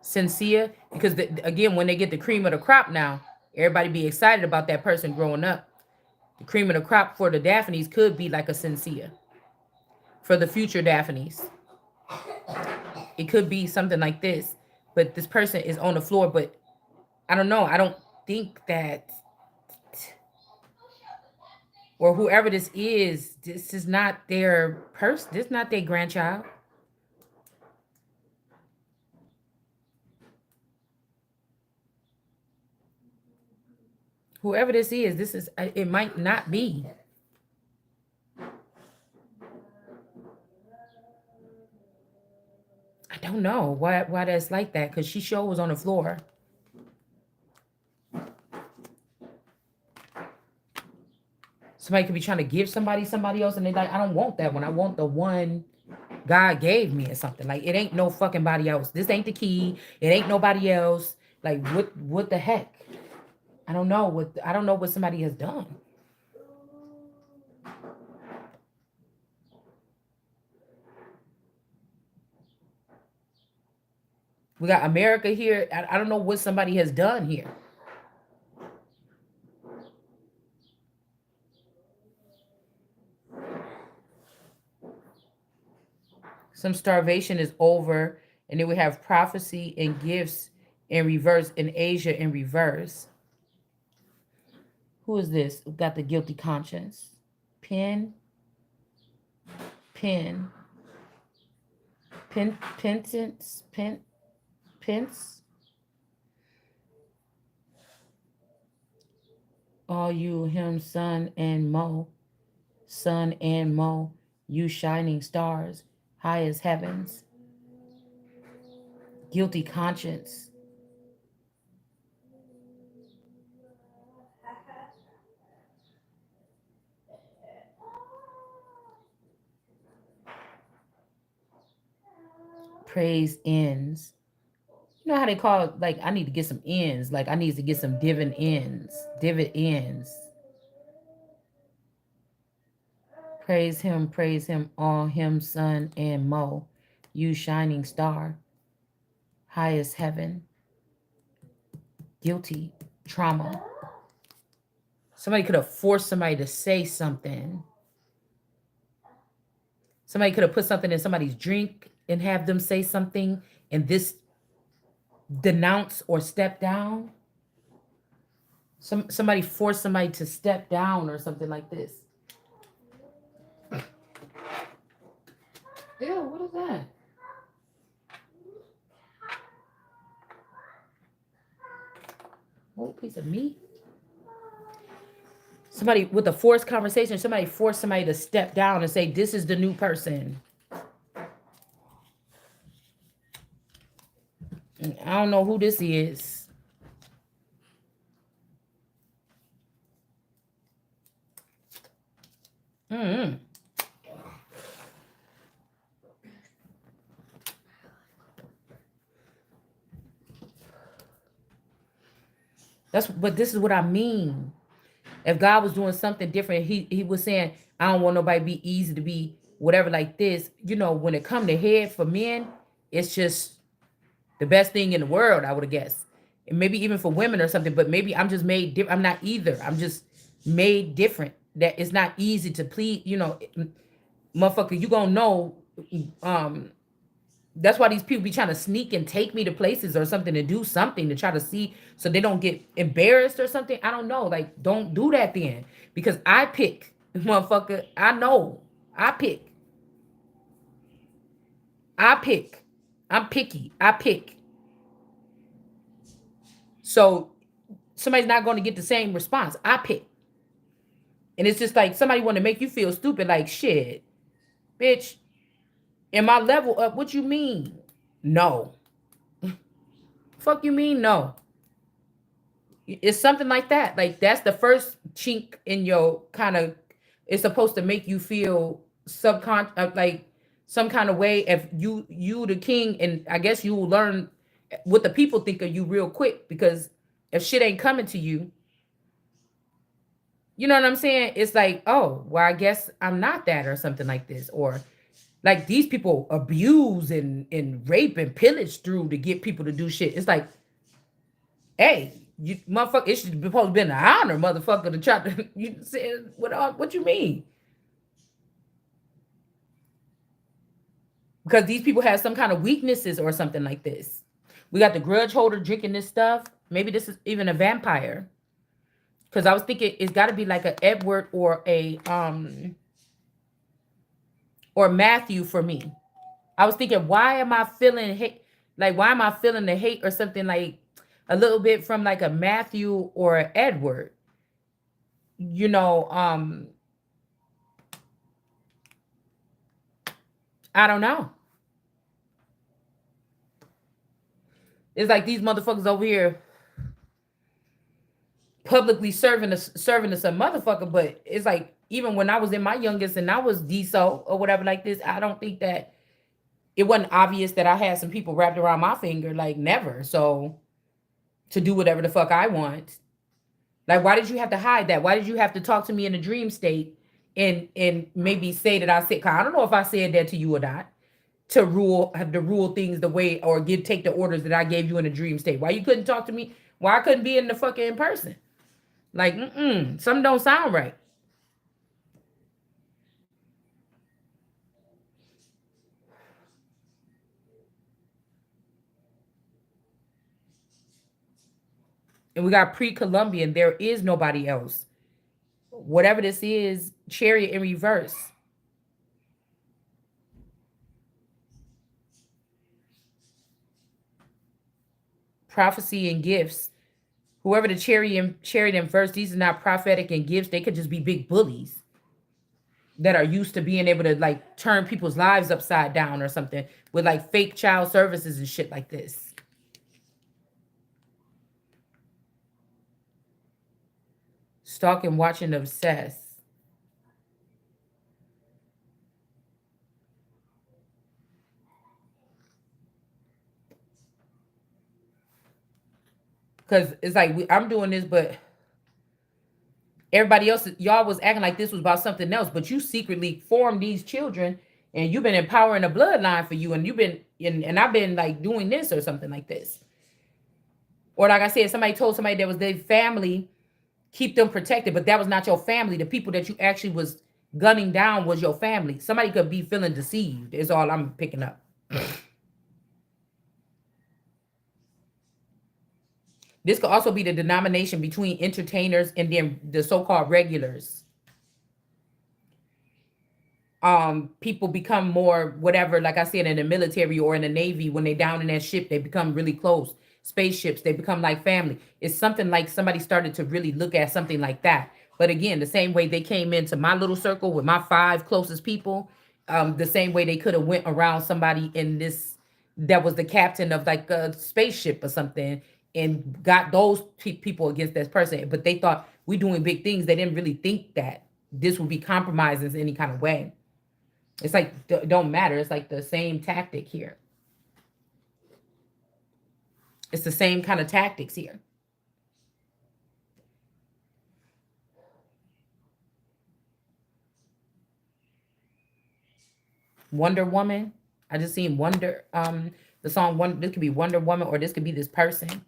sincere, because again, when they get the cream of the crop now, everybody be excited about that person growing up. The cream of the crop for the Daphnes could be like a sincere for the future Daphnes. It could be something like this, but this person is on the floor. But I don't know. I don't think that, or whoever this is not their person. This is not their grandchild. Whoever this is. It might not be. I don't know why that's like that. Because she sure was on the floor. Somebody could be trying to give somebody else, and they like, I don't want that one. I want the one God gave me or something. Like it ain't no fucking body else. This ain't the key. It ain't nobody else. Like what the heck? I don't know what somebody has done. We got America here. I don't know what somebody has done here. Some starvation is over, and then we have prophecy and gifts in reverse in Asia in reverse. Who is this? We got the guilty conscience. Pen, pen, penitence, pence. All you, him, sun and mo, you shining stars, high as heavens. Guilty conscience. Praise ends. You know how they call it, like I need to get some ends, like I need to get some divot ends. Praise him, all him, sun and mo, you shining star, high as heaven. Guilty, trauma. Somebody could have forced somebody to say something. Somebody could have put something in somebody's drink and have them say something, and this denounce or step down. Somebody forced somebody to step down or something like this. Ew, what is that? Whole piece of meat. Somebody with a forced conversation, somebody forced somebody to step down and say, this is the new person. I don't know who this is. Mm-hmm. But this is what I mean. If God was doing something different, he was saying, I don't want nobody to be easy to be whatever like this, when it come to head for men, it's just the best thing in the world, I would have guessed. And maybe even for women or something, but maybe I'm just made different. I'm not either. I'm just made different. That it's not easy to please, motherfucker, you gonna know. Um, that's why these people be trying to sneak and take me to places or something to do something to try to see so they don't get embarrassed or something. I don't know. Like, don't do that then. Because I pick, motherfucker. I know. I pick. I pick. I'm picky. I pick. So somebody's not going to get the same response. I pick. And it's just like somebody want to make you feel stupid, like shit, bitch. Am I level up? What you mean? No. Fuck you mean no? It's something like that. Like that's the first chink in your kind of. It's supposed to make you feel like some kind of way. If you the king, and I guess you will learn what the people think of you real quick because if shit ain't coming to you, you know what I'm saying? It's like, oh, well, I guess I'm not that or something like this. Or like these people abuse and rape and pillage through to get people to do shit. It's like, hey, you motherfucker, it should be supposed to be an honor, motherfucker, to try to you say what you mean? Because these people have some kind of weaknesses or something like this. We got the grudge holder drinking this stuff. Maybe this is even a vampire. Because I was thinking it's got to be like a Edward or Matthew for me. I was thinking, why am I feeling hate? Like, why am I feeling the hate or something like a little bit from like a Matthew or a Edward? You know, I don't know. It's like these motherfuckers over here publicly serving us a motherfucker, but it's like even when I was in my youngest and I was DSO or whatever like this, I don't think that it wasn't obvious that I had some people wrapped around my finger, like never. So to do whatever the fuck I want. Like, why did you have to hide that? Why did you have to talk to me in a dream state and maybe say that I said? 'Cause I don't know if I said that to you or not. To rule things the way or take the orders that I gave you in a dream state. Why you couldn't talk to me? Why I couldn't be in the fucking in person? Like, something don't sound right. And we got pre-Columbian. There is nobody else. Whatever this is, chariot in reverse. Prophecy and gifts. Whoever the chariot in verse, these are not prophetic and gifts. They could just be big bullies that are used to being able to like turn people's lives upside down or something with like fake child services and shit like this. Stalking, watching, obsessed. Because it's like I'm doing this, but everybody else, y'all was acting like this was about something else, but you secretly formed these children and you've been empowering a bloodline for you, and you've been and I've been like doing this or something like this. Or like I said, somebody told somebody that was their family, keep them protected, but that was not your family. The people that you actually was gunning down was your family. Somebody could be feeling deceived, is all I'm picking up. This could also be the denomination between entertainers and then the so-called regulars. People become more whatever, like I said, in the military or in the Navy, when they down in that ship, they become really close. Spaceships, they become like family. It's something like somebody started to really look at something like that. But again, the same way they came into my little circle with my 5 closest people, the same way they could have went around somebody in this that was the captain of like a spaceship or something and got those people against this person. But they thought we doing big things. They didn't really think that this would be compromised in any kind of way. It's like it don't matter. It's like the same tactic here. It's the same kind of tactics here. Wonder Woman. I just seen Wonder. The song one. This could be Wonder Woman, or this could be this person.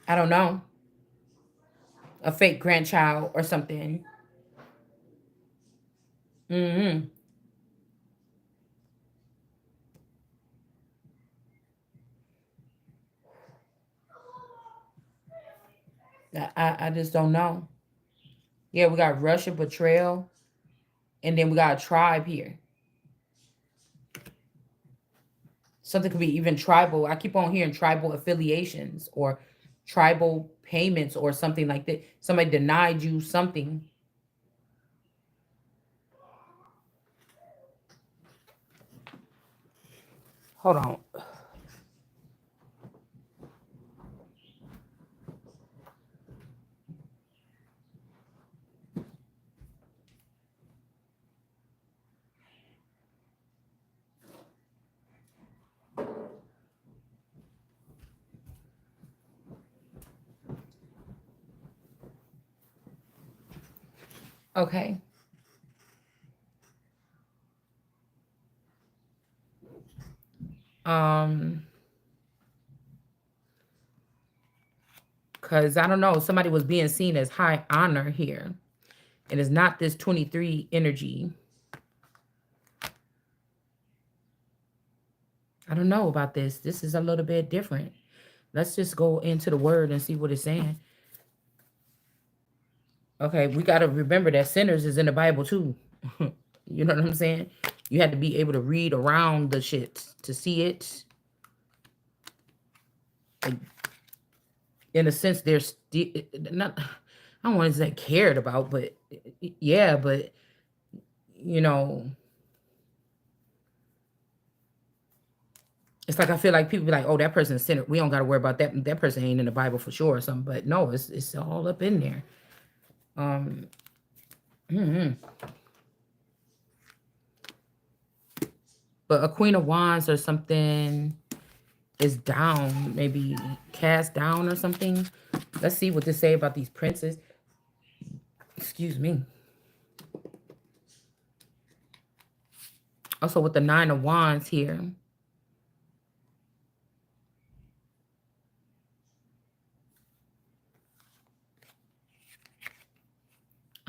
I don't know. A fake grandchild or something. Mm-hmm. I just don't know. Yeah, we got Russia betrayal, and then we got a tribe here. Something could be even tribal. I keep on hearing tribal affiliations or tribal payments or something like that. Somebody denied you something. Hold on. Okay. Um, because I don't know, somebody was being seen as high honor here. And it's not this 23 energy. I don't know about this. This is a little bit different. Let's just go into the word and see what it's saying. Okay, we got to remember that sinners is in the Bible too. You know what I'm saying? You had to be able to read around the shit to see it. Like, in a sense, there's not. I don't want to say cared about, but yeah, but you know, it's like I feel like people be like, "Oh, that person's sinner. We don't got to worry about that. That person ain't in the Bible for sure or something." But no, it's all up in there. Um, mhm. But a Queen of Wands or something is down, maybe cast down or something. Let's see what they say about these princes. Excuse me. Also with the Nine of Wands here.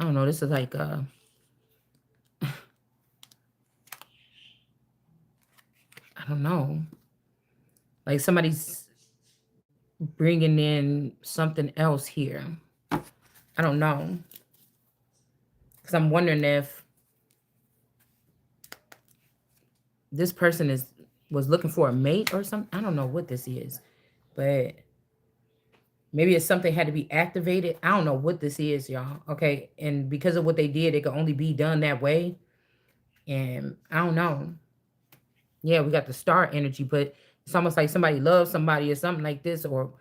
I don't know. This is like I don't know. Like somebody's bringing in something else here. I don't know. Because I'm wondering if this person was looking for a mate or something. I don't know what this is. But maybe it's something had to be activated. I don't know what this is, y'all. Okay. And because of what they did, it could only be done that way. And I don't know. Yeah, we got the star energy, but it's almost like somebody loves somebody or something like this, or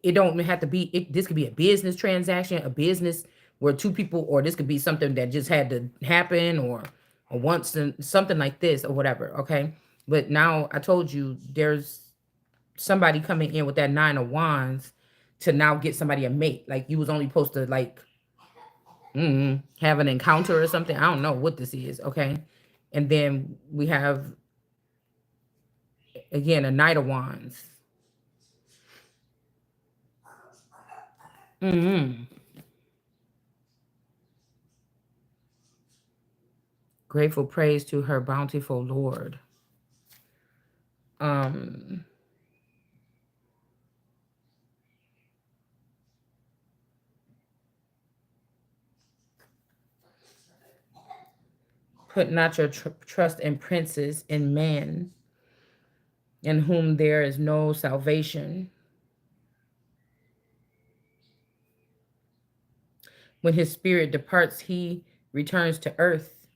it don't have to be this could be a business transaction, a business where two people, or this could be something that just had to happen or once and something like this or whatever. Okay. But now I told you there's somebody coming in with that Nine of Wands to now get somebody a mate. Like you was only supposed to like have an encounter or something. I don't know what this is. Okay. And then we have again a Knight of Wands. Mm-hmm. Grateful praise to her bountiful Lord. Um, put not your trust in princes, in men, in whom there is no salvation. When his spirit departs, he returns to earth.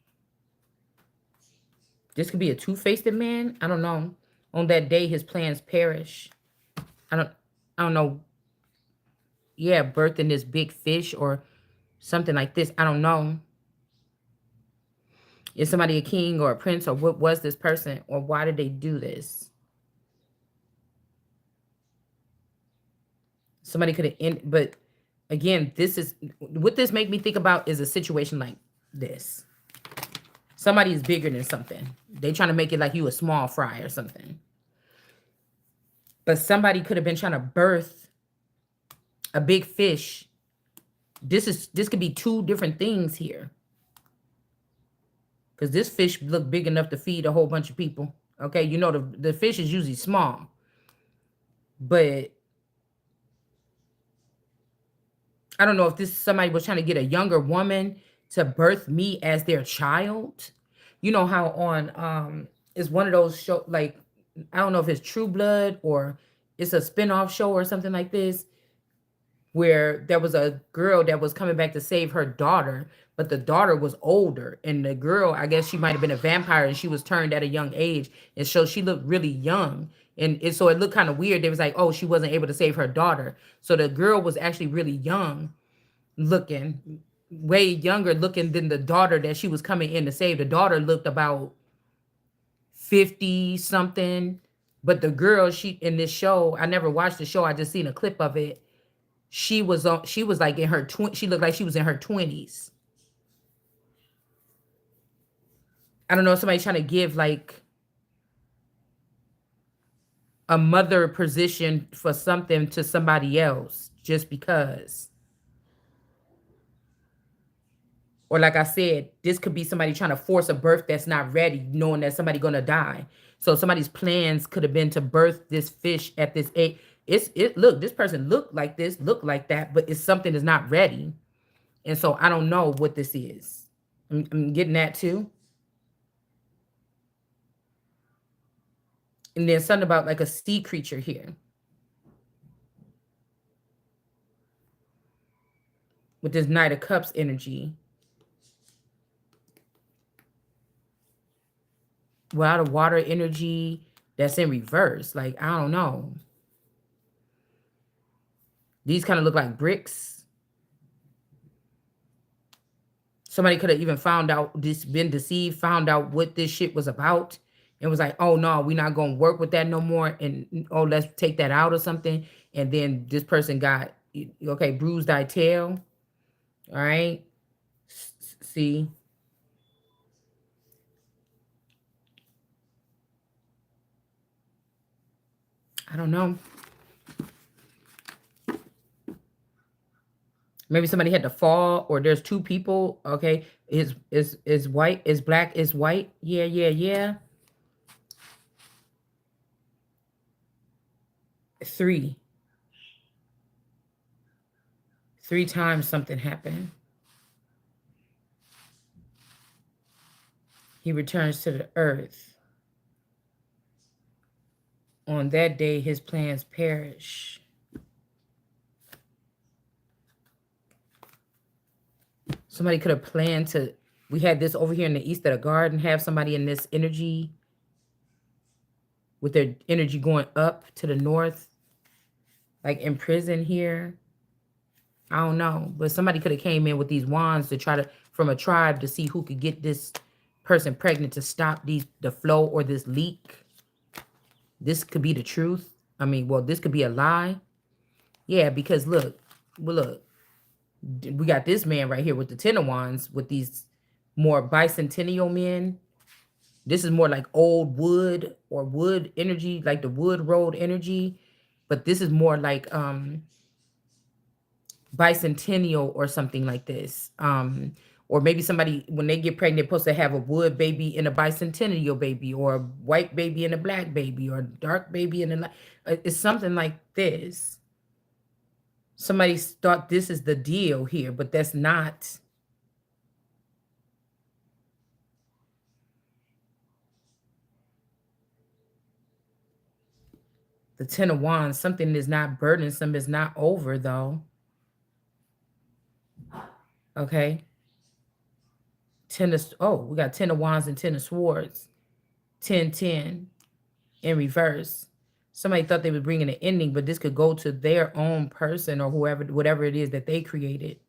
This could be a two-faced man. I don't know. On that day, his plans perish. I don't. I don't know. Yeah, birthing this big fish or something like this. I don't know. Is somebody a king or a prince or what was this person or why did they do this? Somebody could have ended, but Again, this is what this make me think about is a situation like this. Somebody is bigger than something. They trying to make it like you a small fry or something. But somebody could have been trying to birth a big fish. This could be two different things here. Because this fish looked big enough to feed a whole bunch of people. Okay, you know the fish is usually small. But I don't know if this somebody was trying to get a younger woman to birth me as their child. You know how on it's one of those show like I don't know if it's True Blood or it's a spin-off show or something like this where there was a girl that was coming back to save her daughter, but the daughter was older and the girl, I guess she might have been a vampire and she was turned at a young age and so she looked really young and so it looked kind of weird. They was like, oh, she wasn't able to save her daughter. So the girl was actually really young looking, way younger looking than the daughter that she was coming in to save. The daughter looked about 50 something, but the girl she in this show, I never watched the show, I just seen a clip of it. She was like in her she looked like she was in her 20s. I don't know, somebody trying to give like a mother position for something to somebody else just because. Or like I said, this could be somebody trying to force a birth that's not ready, knowing that somebody gonna die. So somebody's plans could have been to birth this fish at this age. Look, this person looked like this, looked like that, but it's something that's not ready. And so I don't know what this is. I'm getting that too. And then something about like a sea creature here. With this Knight of Cups energy. Well, out of water energy that's in reverse. Like, I don't know. These kind of look like bricks. Somebody could have even found out, been deceived, found out what this shit was about. And was like, oh, no, we're not going to work with that no more. And, oh, let's take that out or something. And then this person got, okay, bruised thy tail. All right. See. I don't know. Maybe somebody had to fall, or there's two people. Okay, is white, is black, is white. Yeah, yeah, yeah. 3 times something happened. He returns to the earth. On that day, his plans perish. Somebody could have planned to, we had this over here in the east of the garden, have somebody in this energy with their energy going up to the north, like in prison here. I don't know, but somebody could have came in with these wands to try to, from a tribe, to see who could get this person pregnant to stop the flow or this leak. This could be the truth. I mean, well, this could be a lie. Yeah, because look, we got this man right here with the Ten of Wands with these more bicentennial men. This is more like old wood or wood energy, like the wood road energy. But this is more like bicentennial or something like this. Or maybe somebody, when they get pregnant, supposed to have a wood baby and a bicentennial baby, or a white baby and a black baby, or a dark baby and a it's something like this. Somebody thought this is the deal here, but that's not. The Ten of Wands, something is not burdensome, is not over though. Okay. We got Ten of Wands and Ten of Swords. 10-10 in reverse. Somebody thought they were bringing an ending, but this could go to their own person or whoever, whatever it is that they created,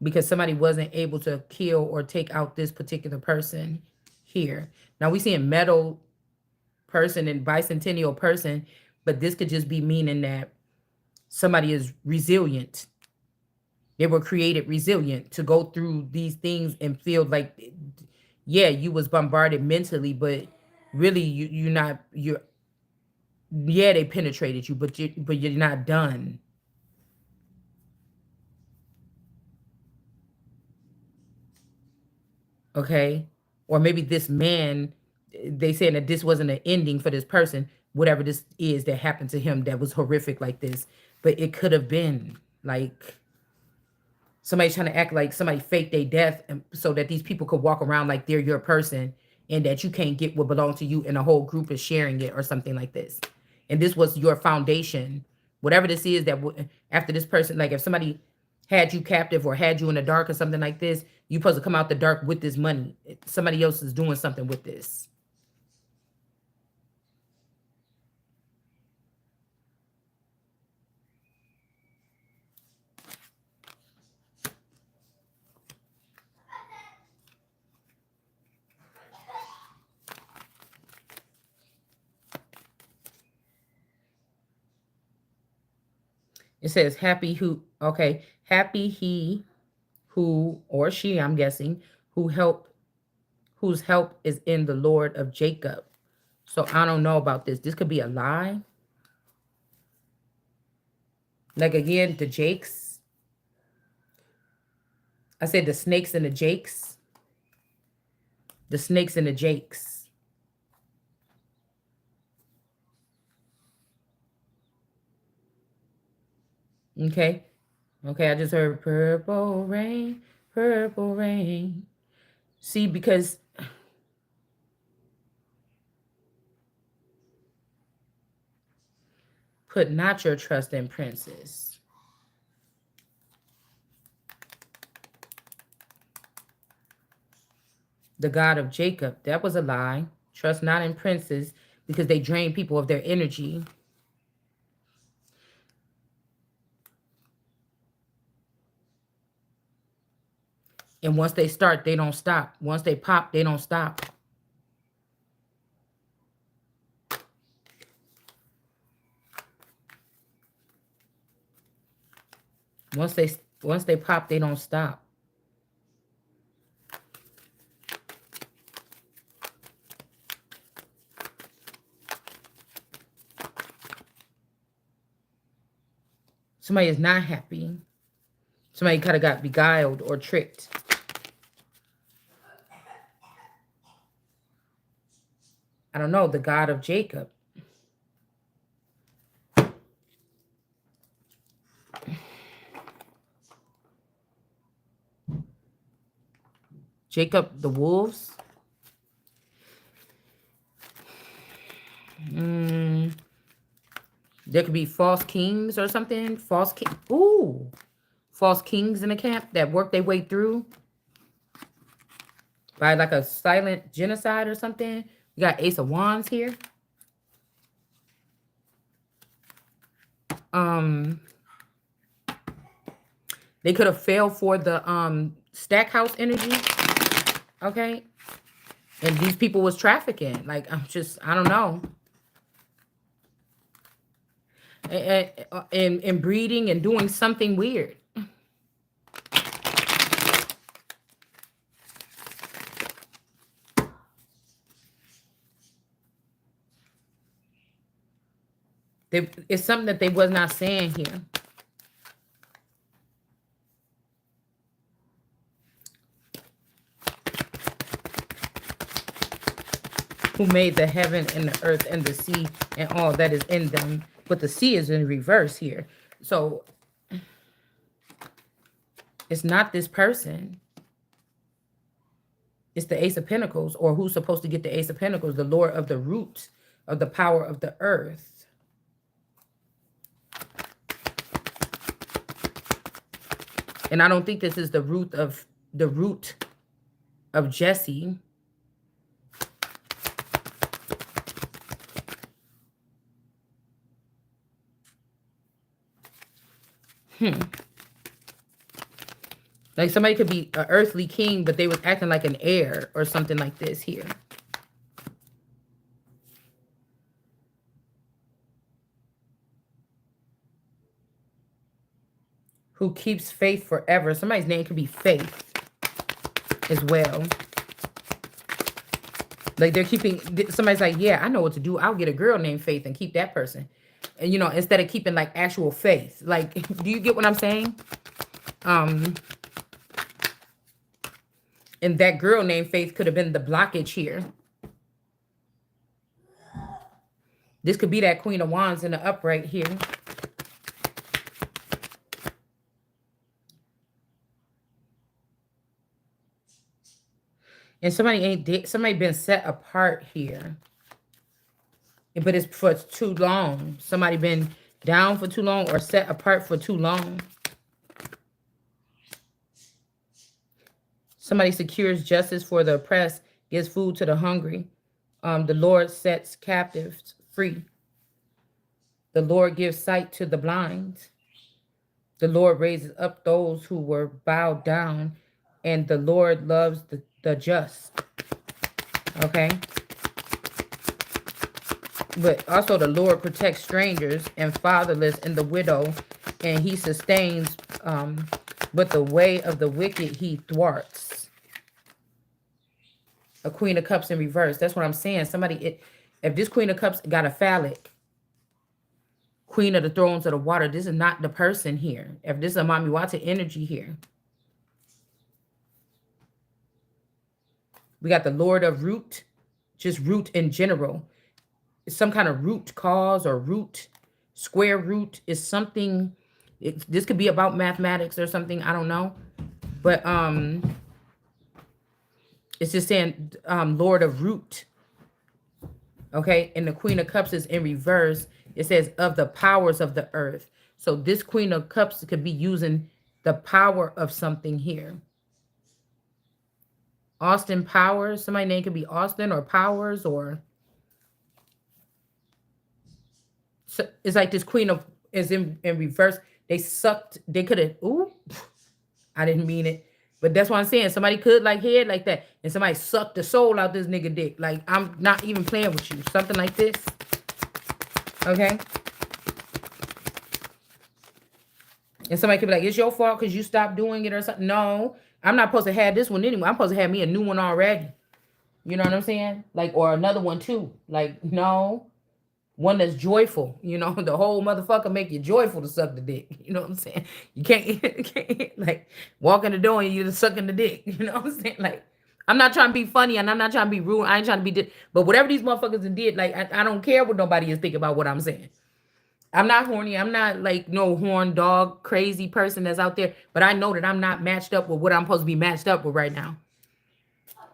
because somebody wasn't able to kill or take out this particular person here. Now we seeing metal person and bicentennial person, but this could just be meaning that somebody is resilient. They were created resilient to go through these things and feel like, yeah, you was bombarded mentally, but really you're not, yeah, they penetrated you, but you're not done. Okay? Or maybe this man, they saying that this wasn't an ending for this person, whatever this is that happened to him that was horrific like this, but it could have been like somebody trying to act like somebody faked their death so that these people could walk around like they're your person and that you can't get what belongs to you and the whole group is sharing it or something like this. And this was your foundation. Whatever this is that after this person, like if somebody had you captive or had you in the dark or something like this, you supposed to come out the dark with this money. Somebody else is doing something with this. It says happy who, okay, happy he who or she, I'm guessing, who help whose help is in the Lord of Jacob. So I don't know about this. This could be a lie. Like again, the Jakes. I said the snakes and the Jakes. The snakes and the Jakes. Okay. Okay, I just heard purple rain, purple rain. See, because put not your trust in princes. The God of Jacob, that was a lie. Trust not in princes because they drain people of their energy. And once they start, they don't stop. Once they pop, they don't stop. Once they pop, they don't stop. Somebody is not happy. Somebody kind of got beguiled or tricked. I don't know, the God of Jacob. Jacob, the wolves. There could be false kings or something. False king. Ooh. False kings in the camp that work their way through by like a silent genocide or something. We got Ace of Wands here. They could have failed for the stack house energy. Okay. And these people was trafficking. Like, I don't know. And breeding and doing something weird. It's something that they was not saying here. Who made the heaven and the earth and the sea and all that is in them. But the sea is in reverse here. So it's not this person. It's the Ace of Pentacles, or who's supposed to get the Ace of Pentacles, the Lord of the root of the power of the earth. And I don't think this is the root of Jesse. Like somebody could be an earthly king, but they was acting like an heir or something like this here. who keeps faith forever. Somebody's name could be Faith as well. Like they're keeping, somebody's like, yeah, I know what to do. I'll get a girl named Faith and keep that person. And, you know, instead of keeping like actual faith. Like, do you get what I'm saying? And that girl named Faith could have been the blockage here. This could be that Queen of Wands in the upright here. And somebody been set apart here. But it's for too long. Somebody been down for too long or set apart for too long. Somebody secures justice for the oppressed, gives food to the hungry. The Lord sets captives free. The Lord gives sight to the blind. The Lord raises up those who were bowed down. And the Lord loves the just. Okay? But also the Lord protects strangers and fatherless and the widow. And he sustains, but the way of the wicked he thwarts. A Queen of Cups in reverse. That's what I'm saying. If this Queen of Cups got a phallic, Queen of the Thrones of the Water, this is not the person here. If this is a Mami Wata energy here. We got the Lord of Root, just root in general. It's some kind of root cause or root, square root is something. This could be about mathematics or something. I don't know. But it's just saying Lord of Root. Okay. And the Queen of Cups is in reverse. It says of the powers of the earth. So this Queen of Cups could be using the power of something here. Austin Powers. Somebody's name could be Austin or Powers or. So it's like this Queen of is in reverse. They sucked. They could have. Ooh, I didn't mean it. But that's what I'm saying. Somebody could like head like that. And somebody sucked the soul out this nigga dick. Like, I'm not even playing with you. Something like this. Okay. And somebody could be like, it's your fault because you stopped doing it or something. No, I'm not supposed to have this one anyway. I'm supposed to have me a new one already. You know what I'm saying? Like, or another one too. Like, no. One that's joyful. You know, the whole motherfucker make you joyful to suck the dick. You know what I'm saying? You can't like, walk in the door and you're just sucking the dick. You know what I'm saying? Like, I'm not trying to be funny and I'm not trying to be rude. I ain't trying to be... But whatever these motherfuckers did, like, I don't care what nobody is thinking about what I'm saying. I'm not horny. I'm not like no horn dog crazy person that's out there. But I know that I'm not matched up with what I'm supposed to be matched up with right now.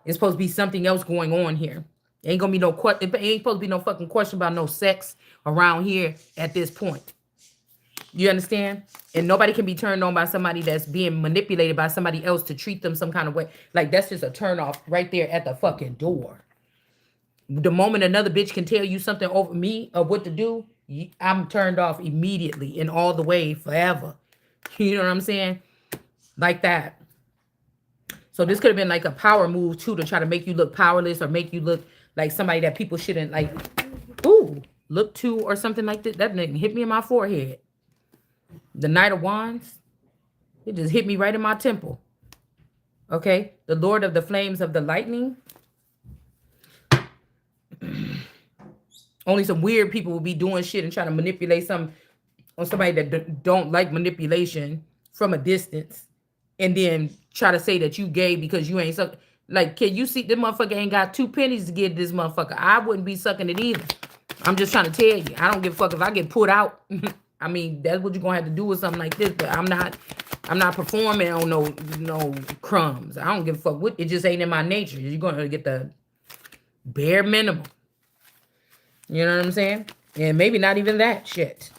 It's supposed to be something else going on here. Ain't gonna be no question. It ain't supposed to be no fucking question about no sex around here at this point. You understand? And nobody can be turned on by somebody that's being manipulated by somebody else to treat them some kind of way. Like, that's just a turn off right there at the fucking door. The moment another bitch can tell you something over me of what to do, I'm turned off immediately and all the way forever. You know what I'm saying? Like that. So this could have been like a power move too, to try to make you look powerless or make you look like somebody that people shouldn't like, ooh, look to or something like that. That nigga hit me in my forehead. The Knight of Wands, it just hit me right in my temple. Okay, the Lord of the Flames of the Lightning. Only some weird people will be doing shit and trying to manipulate some on somebody that don't like manipulation from a distance, and then try to say that you gay because you ain't suck. Like, can you see this motherfucker ain't got 2 pennies to give this motherfucker? I wouldn't be sucking it either. I'm just trying to tell you. I don't give a fuck if I get put out. I mean, that's what you're gonna have to do with something like this. But I'm not performing on no crumbs. I don't give a fuck what. It just ain't in my nature. You're gonna get the bare minimum. You know what I'm saying? And maybe not even that shit.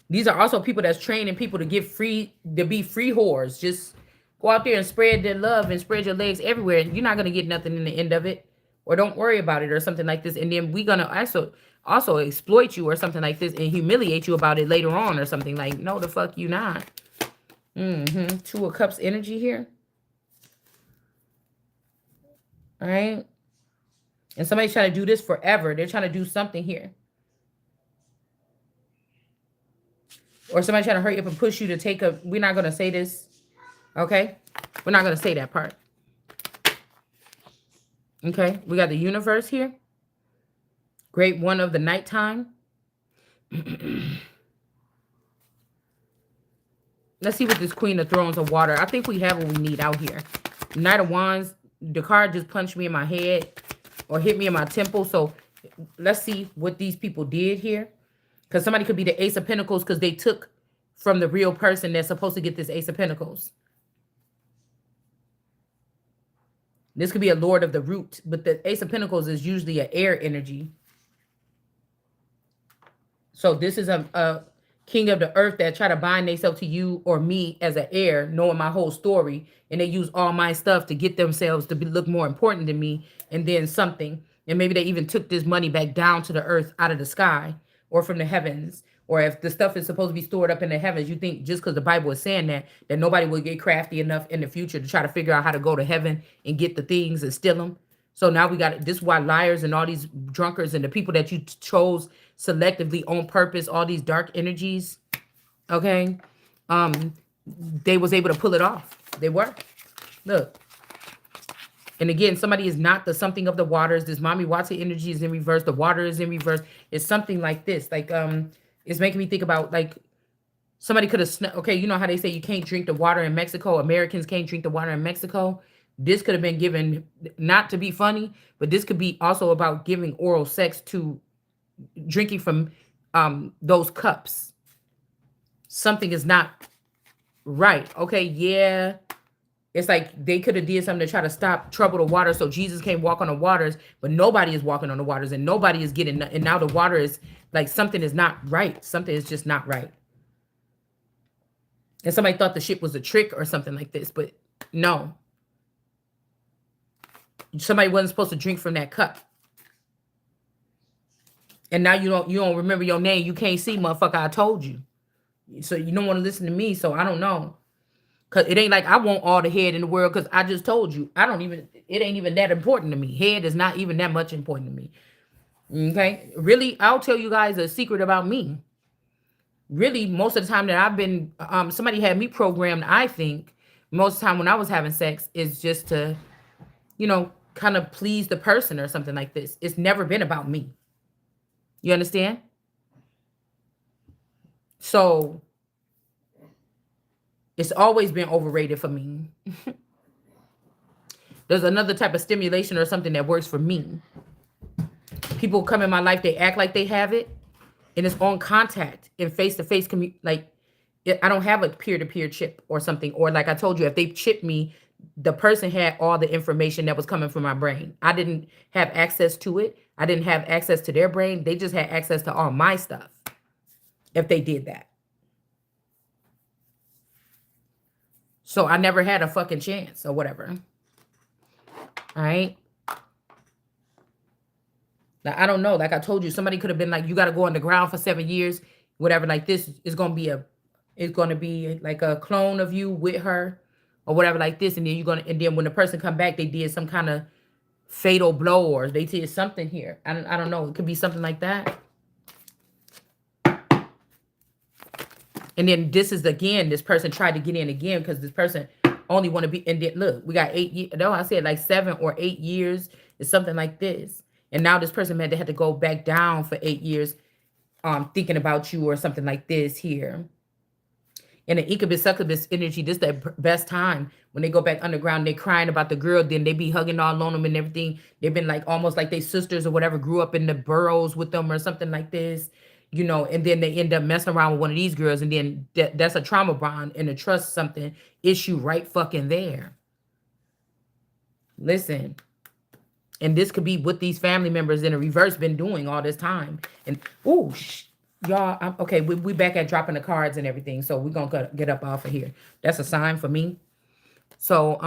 These are also people that's training people to get free, to be free whores. Just go out there and spread their love and spread your legs everywhere. You're not going to get nothing in the end of it. Or don't worry about it or something like this. And then we're going to also exploit you or something like this and humiliate you about it later on or something. Like, no, the fuck you not. 2 of Cups energy here. All right. And somebody's trying to do this forever. They're trying to do something here. Or somebody trying to hurry up and push you to take a, we're not going to say this. Okay. We're not going to say that part. Okay. We got the universe here. Great one of the nighttime. Let's see what this Queen of Thrones of Water. I think we have what we need out here. Knight of Wands. The card just punched me in my head or hit me in my temple. So let's see what these people did here. Because somebody could be the Ace of Pentacles because they took from the real person that's supposed to get this Ace of Pentacles. This could be a Lord of the Root. But the Ace of Pentacles is usually an air energy. So this is a king of the earth that try to bind themselves to you or me as an heir, knowing my whole story. And they use all my stuff to get themselves to look more important than me. And then something. And maybe they even took this money back down to the earth out of the sky or from the heavens. Or if the stuff is supposed to be stored up in the heavens, you think just because the Bible is saying that nobody will get crafty enough in the future to try to figure out how to go to heaven and get the things and steal them. So now we got, this is why liars and all these drunkards and the people that you chose selectively on purpose, all these dark energies, okay, they was able to pull it off. They were. Look. And again, somebody is not the something of the waters. This Mommy Watson energy is in reverse. The water is in reverse. It's something like this. Like, it's making me think about, like, somebody could have, okay, you know how they say you can't drink the water in Mexico? Americans can't drink the water in Mexico. This could have been given, not to be funny, but this could be also about giving oral sex to drinking from those cups. Something is not right. Okay, yeah. It's like they could have did something to try to stop trouble the water so Jesus can't walk on the waters, but nobody is walking on the waters and nobody is getting, and now the water is like something is not right. Something is just not right. And somebody thought the ship was a trick or something like this, but no. Somebody wasn't supposed to drink from that cup. And now you don't remember your name. You can't see, motherfucker, I told you. So you don't want to listen to me, so I don't know. Because it ain't like I want all the head in the world because I just told you. It ain't even that important to me. Head is not even that much important to me. Okay? Really, I'll tell you guys a secret about me. Really, most of the time that I've been, somebody had me programmed, I think, most of the time when I was having sex is just to, you know, kind of please the person or something like this. It's never been about me. You understand? So it's always been overrated for me. There's another type of stimulation or something that works for me. People come in my life, they act like they have it, and it's on contact in face-to-face like I don't have a peer-to-peer chip or something. Or like I told you, if they chip me, the person had all the information that was coming from my brain. I didn't have access to it. I didn't have access to their brain. They just had access to all my stuff if they did that. So I never had a fucking chance or whatever. All right. Now, I don't know. Like I told you, somebody could have been like, you got to go underground for 7 years, whatever. Like this is going to be like a clone of you with her or whatever like this. And then and then when the person come back, they did some kind of fatal blow or they did something here. I don't know. It could be something like that. And then this is again, this person tried to get in again because this person only want to be, and then look, we got 8 years. No, I said like 7 or 8 years. It's something like this. And now this person had to go back down for 8 years thinking about you or something like this here. And the incubus succubus energy, this is the best time when they go back underground. They're crying about the girl, then they be hugging all on them and everything. They've been like almost like they sisters or whatever, grew up in the burrows with them or something like this, you know. And then they end up messing around with one of these girls, and then that's a trauma bond and a trust something issue right fucking there. Listen. And this could be what these family members in the reverse been doing all this time. And ooh, y'all, okay, we back at dropping the cards and everything. So we're gonna get up off of here. That's a sign for me. So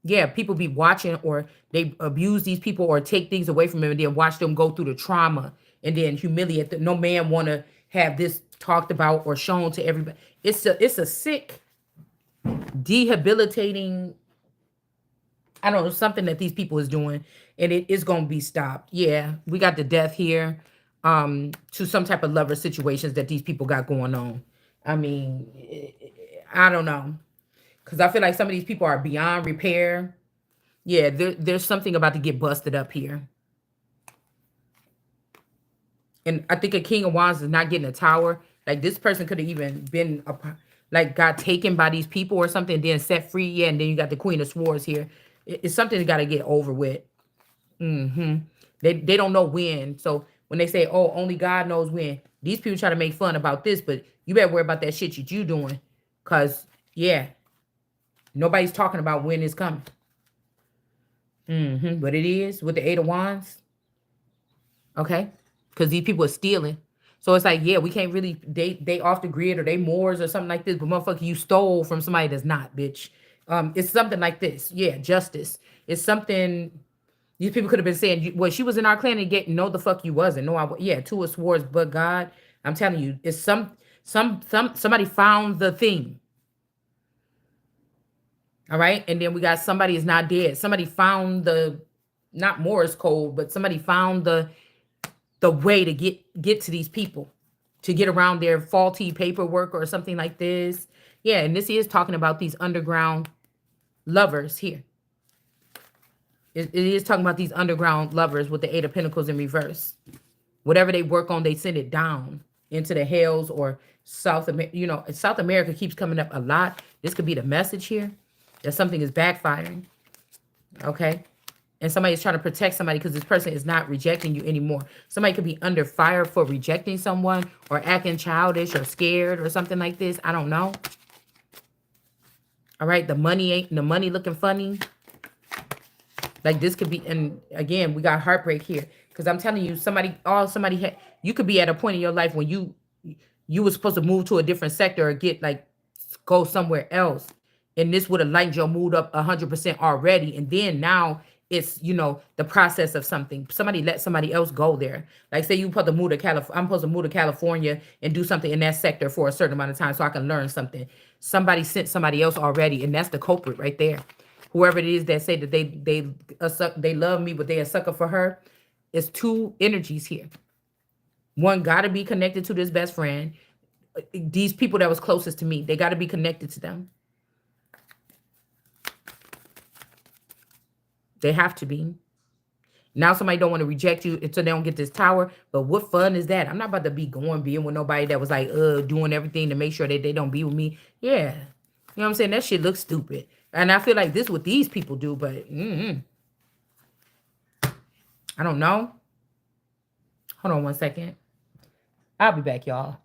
yeah, people be watching or they abuse these people or take things away from them and then watch them go through the trauma and then humiliate them. No man want to have this talked about or shown to everybody. It's a sick, debilitating I don't know, something that these people is doing, and it is gonna be stopped. Yeah, we got the death here, to some type of lover situations that these people got going on. I mean, I don't know, because I feel like some of these people are beyond repair. Yeah, there's something about to get busted up here. And I think a King of Wands is not getting a tower. Like this person could have even been like got taken by these people or something, then set free. Yeah, and then you got the Queen of Swords here. It's something that got to get over with. Hmm. They don't know when. So when they say, "Oh, only God knows when," these people try to make fun about this, but you better worry about that shit that you doing, cause yeah, nobody's talking about when it's coming. But it is with the Eight of Wands. Okay, because these people are stealing. So it's like, yeah, we can't really they off the grid or they Moors or something like this, but motherfucker, you stole from somebody that's not, bitch. It's something like this. Yeah, justice. It's something these people could have been saying. Well, she was in our clan and get no, the fuck you wasn't. No, yeah, two of swords, but God, I'm telling you, it's somebody found the thing. All right, and then we got somebody is not dead. Somebody found the not Morse code, but somebody found the way to get to these people, to get around their faulty paperwork or something like this. Yeah, and this is talking about these underground lovers here. It is talking about these underground lovers with the Eight of Pentacles in reverse. Whatever they work on, they send it down into the hells or South America. You know, South America keeps coming up a lot. This could be the message here that something is backfiring. Okay. And somebody's trying to protect somebody because this person is not rejecting you anymore. Somebody could be under fire for rejecting someone or acting childish or scared or something like this. I don't know. All right. The money looking funny. Like this could be, and again, we got heartbreak here. Because I'm telling you, you could be at a point in your life when you were supposed to move to a different sector or get like go somewhere else, and this would have lightened your mood up 100% already. And then now it's the process of something. Somebody let somebody else go there. Like say you supposed to move to California. I'm supposed to move to California and do something in that sector for a certain amount of time so I can learn something. Somebody sent somebody else already, and that's the culprit right there. Whoever it is that say that they love me, but they a sucker for her. It's two energies here. One got to be connected to this best friend. These people that was closest to me, they got to be connected to them. They have to be. Now somebody don't want to reject you until they don't get this tower. But what fun is that? I'm not about to be being with nobody that was like doing everything to make sure that they don't be with me. Yeah. You know what I'm saying? That shit looks stupid. And I feel like this is what these people do, but I don't know. Hold on one second. I'll be back, y'all.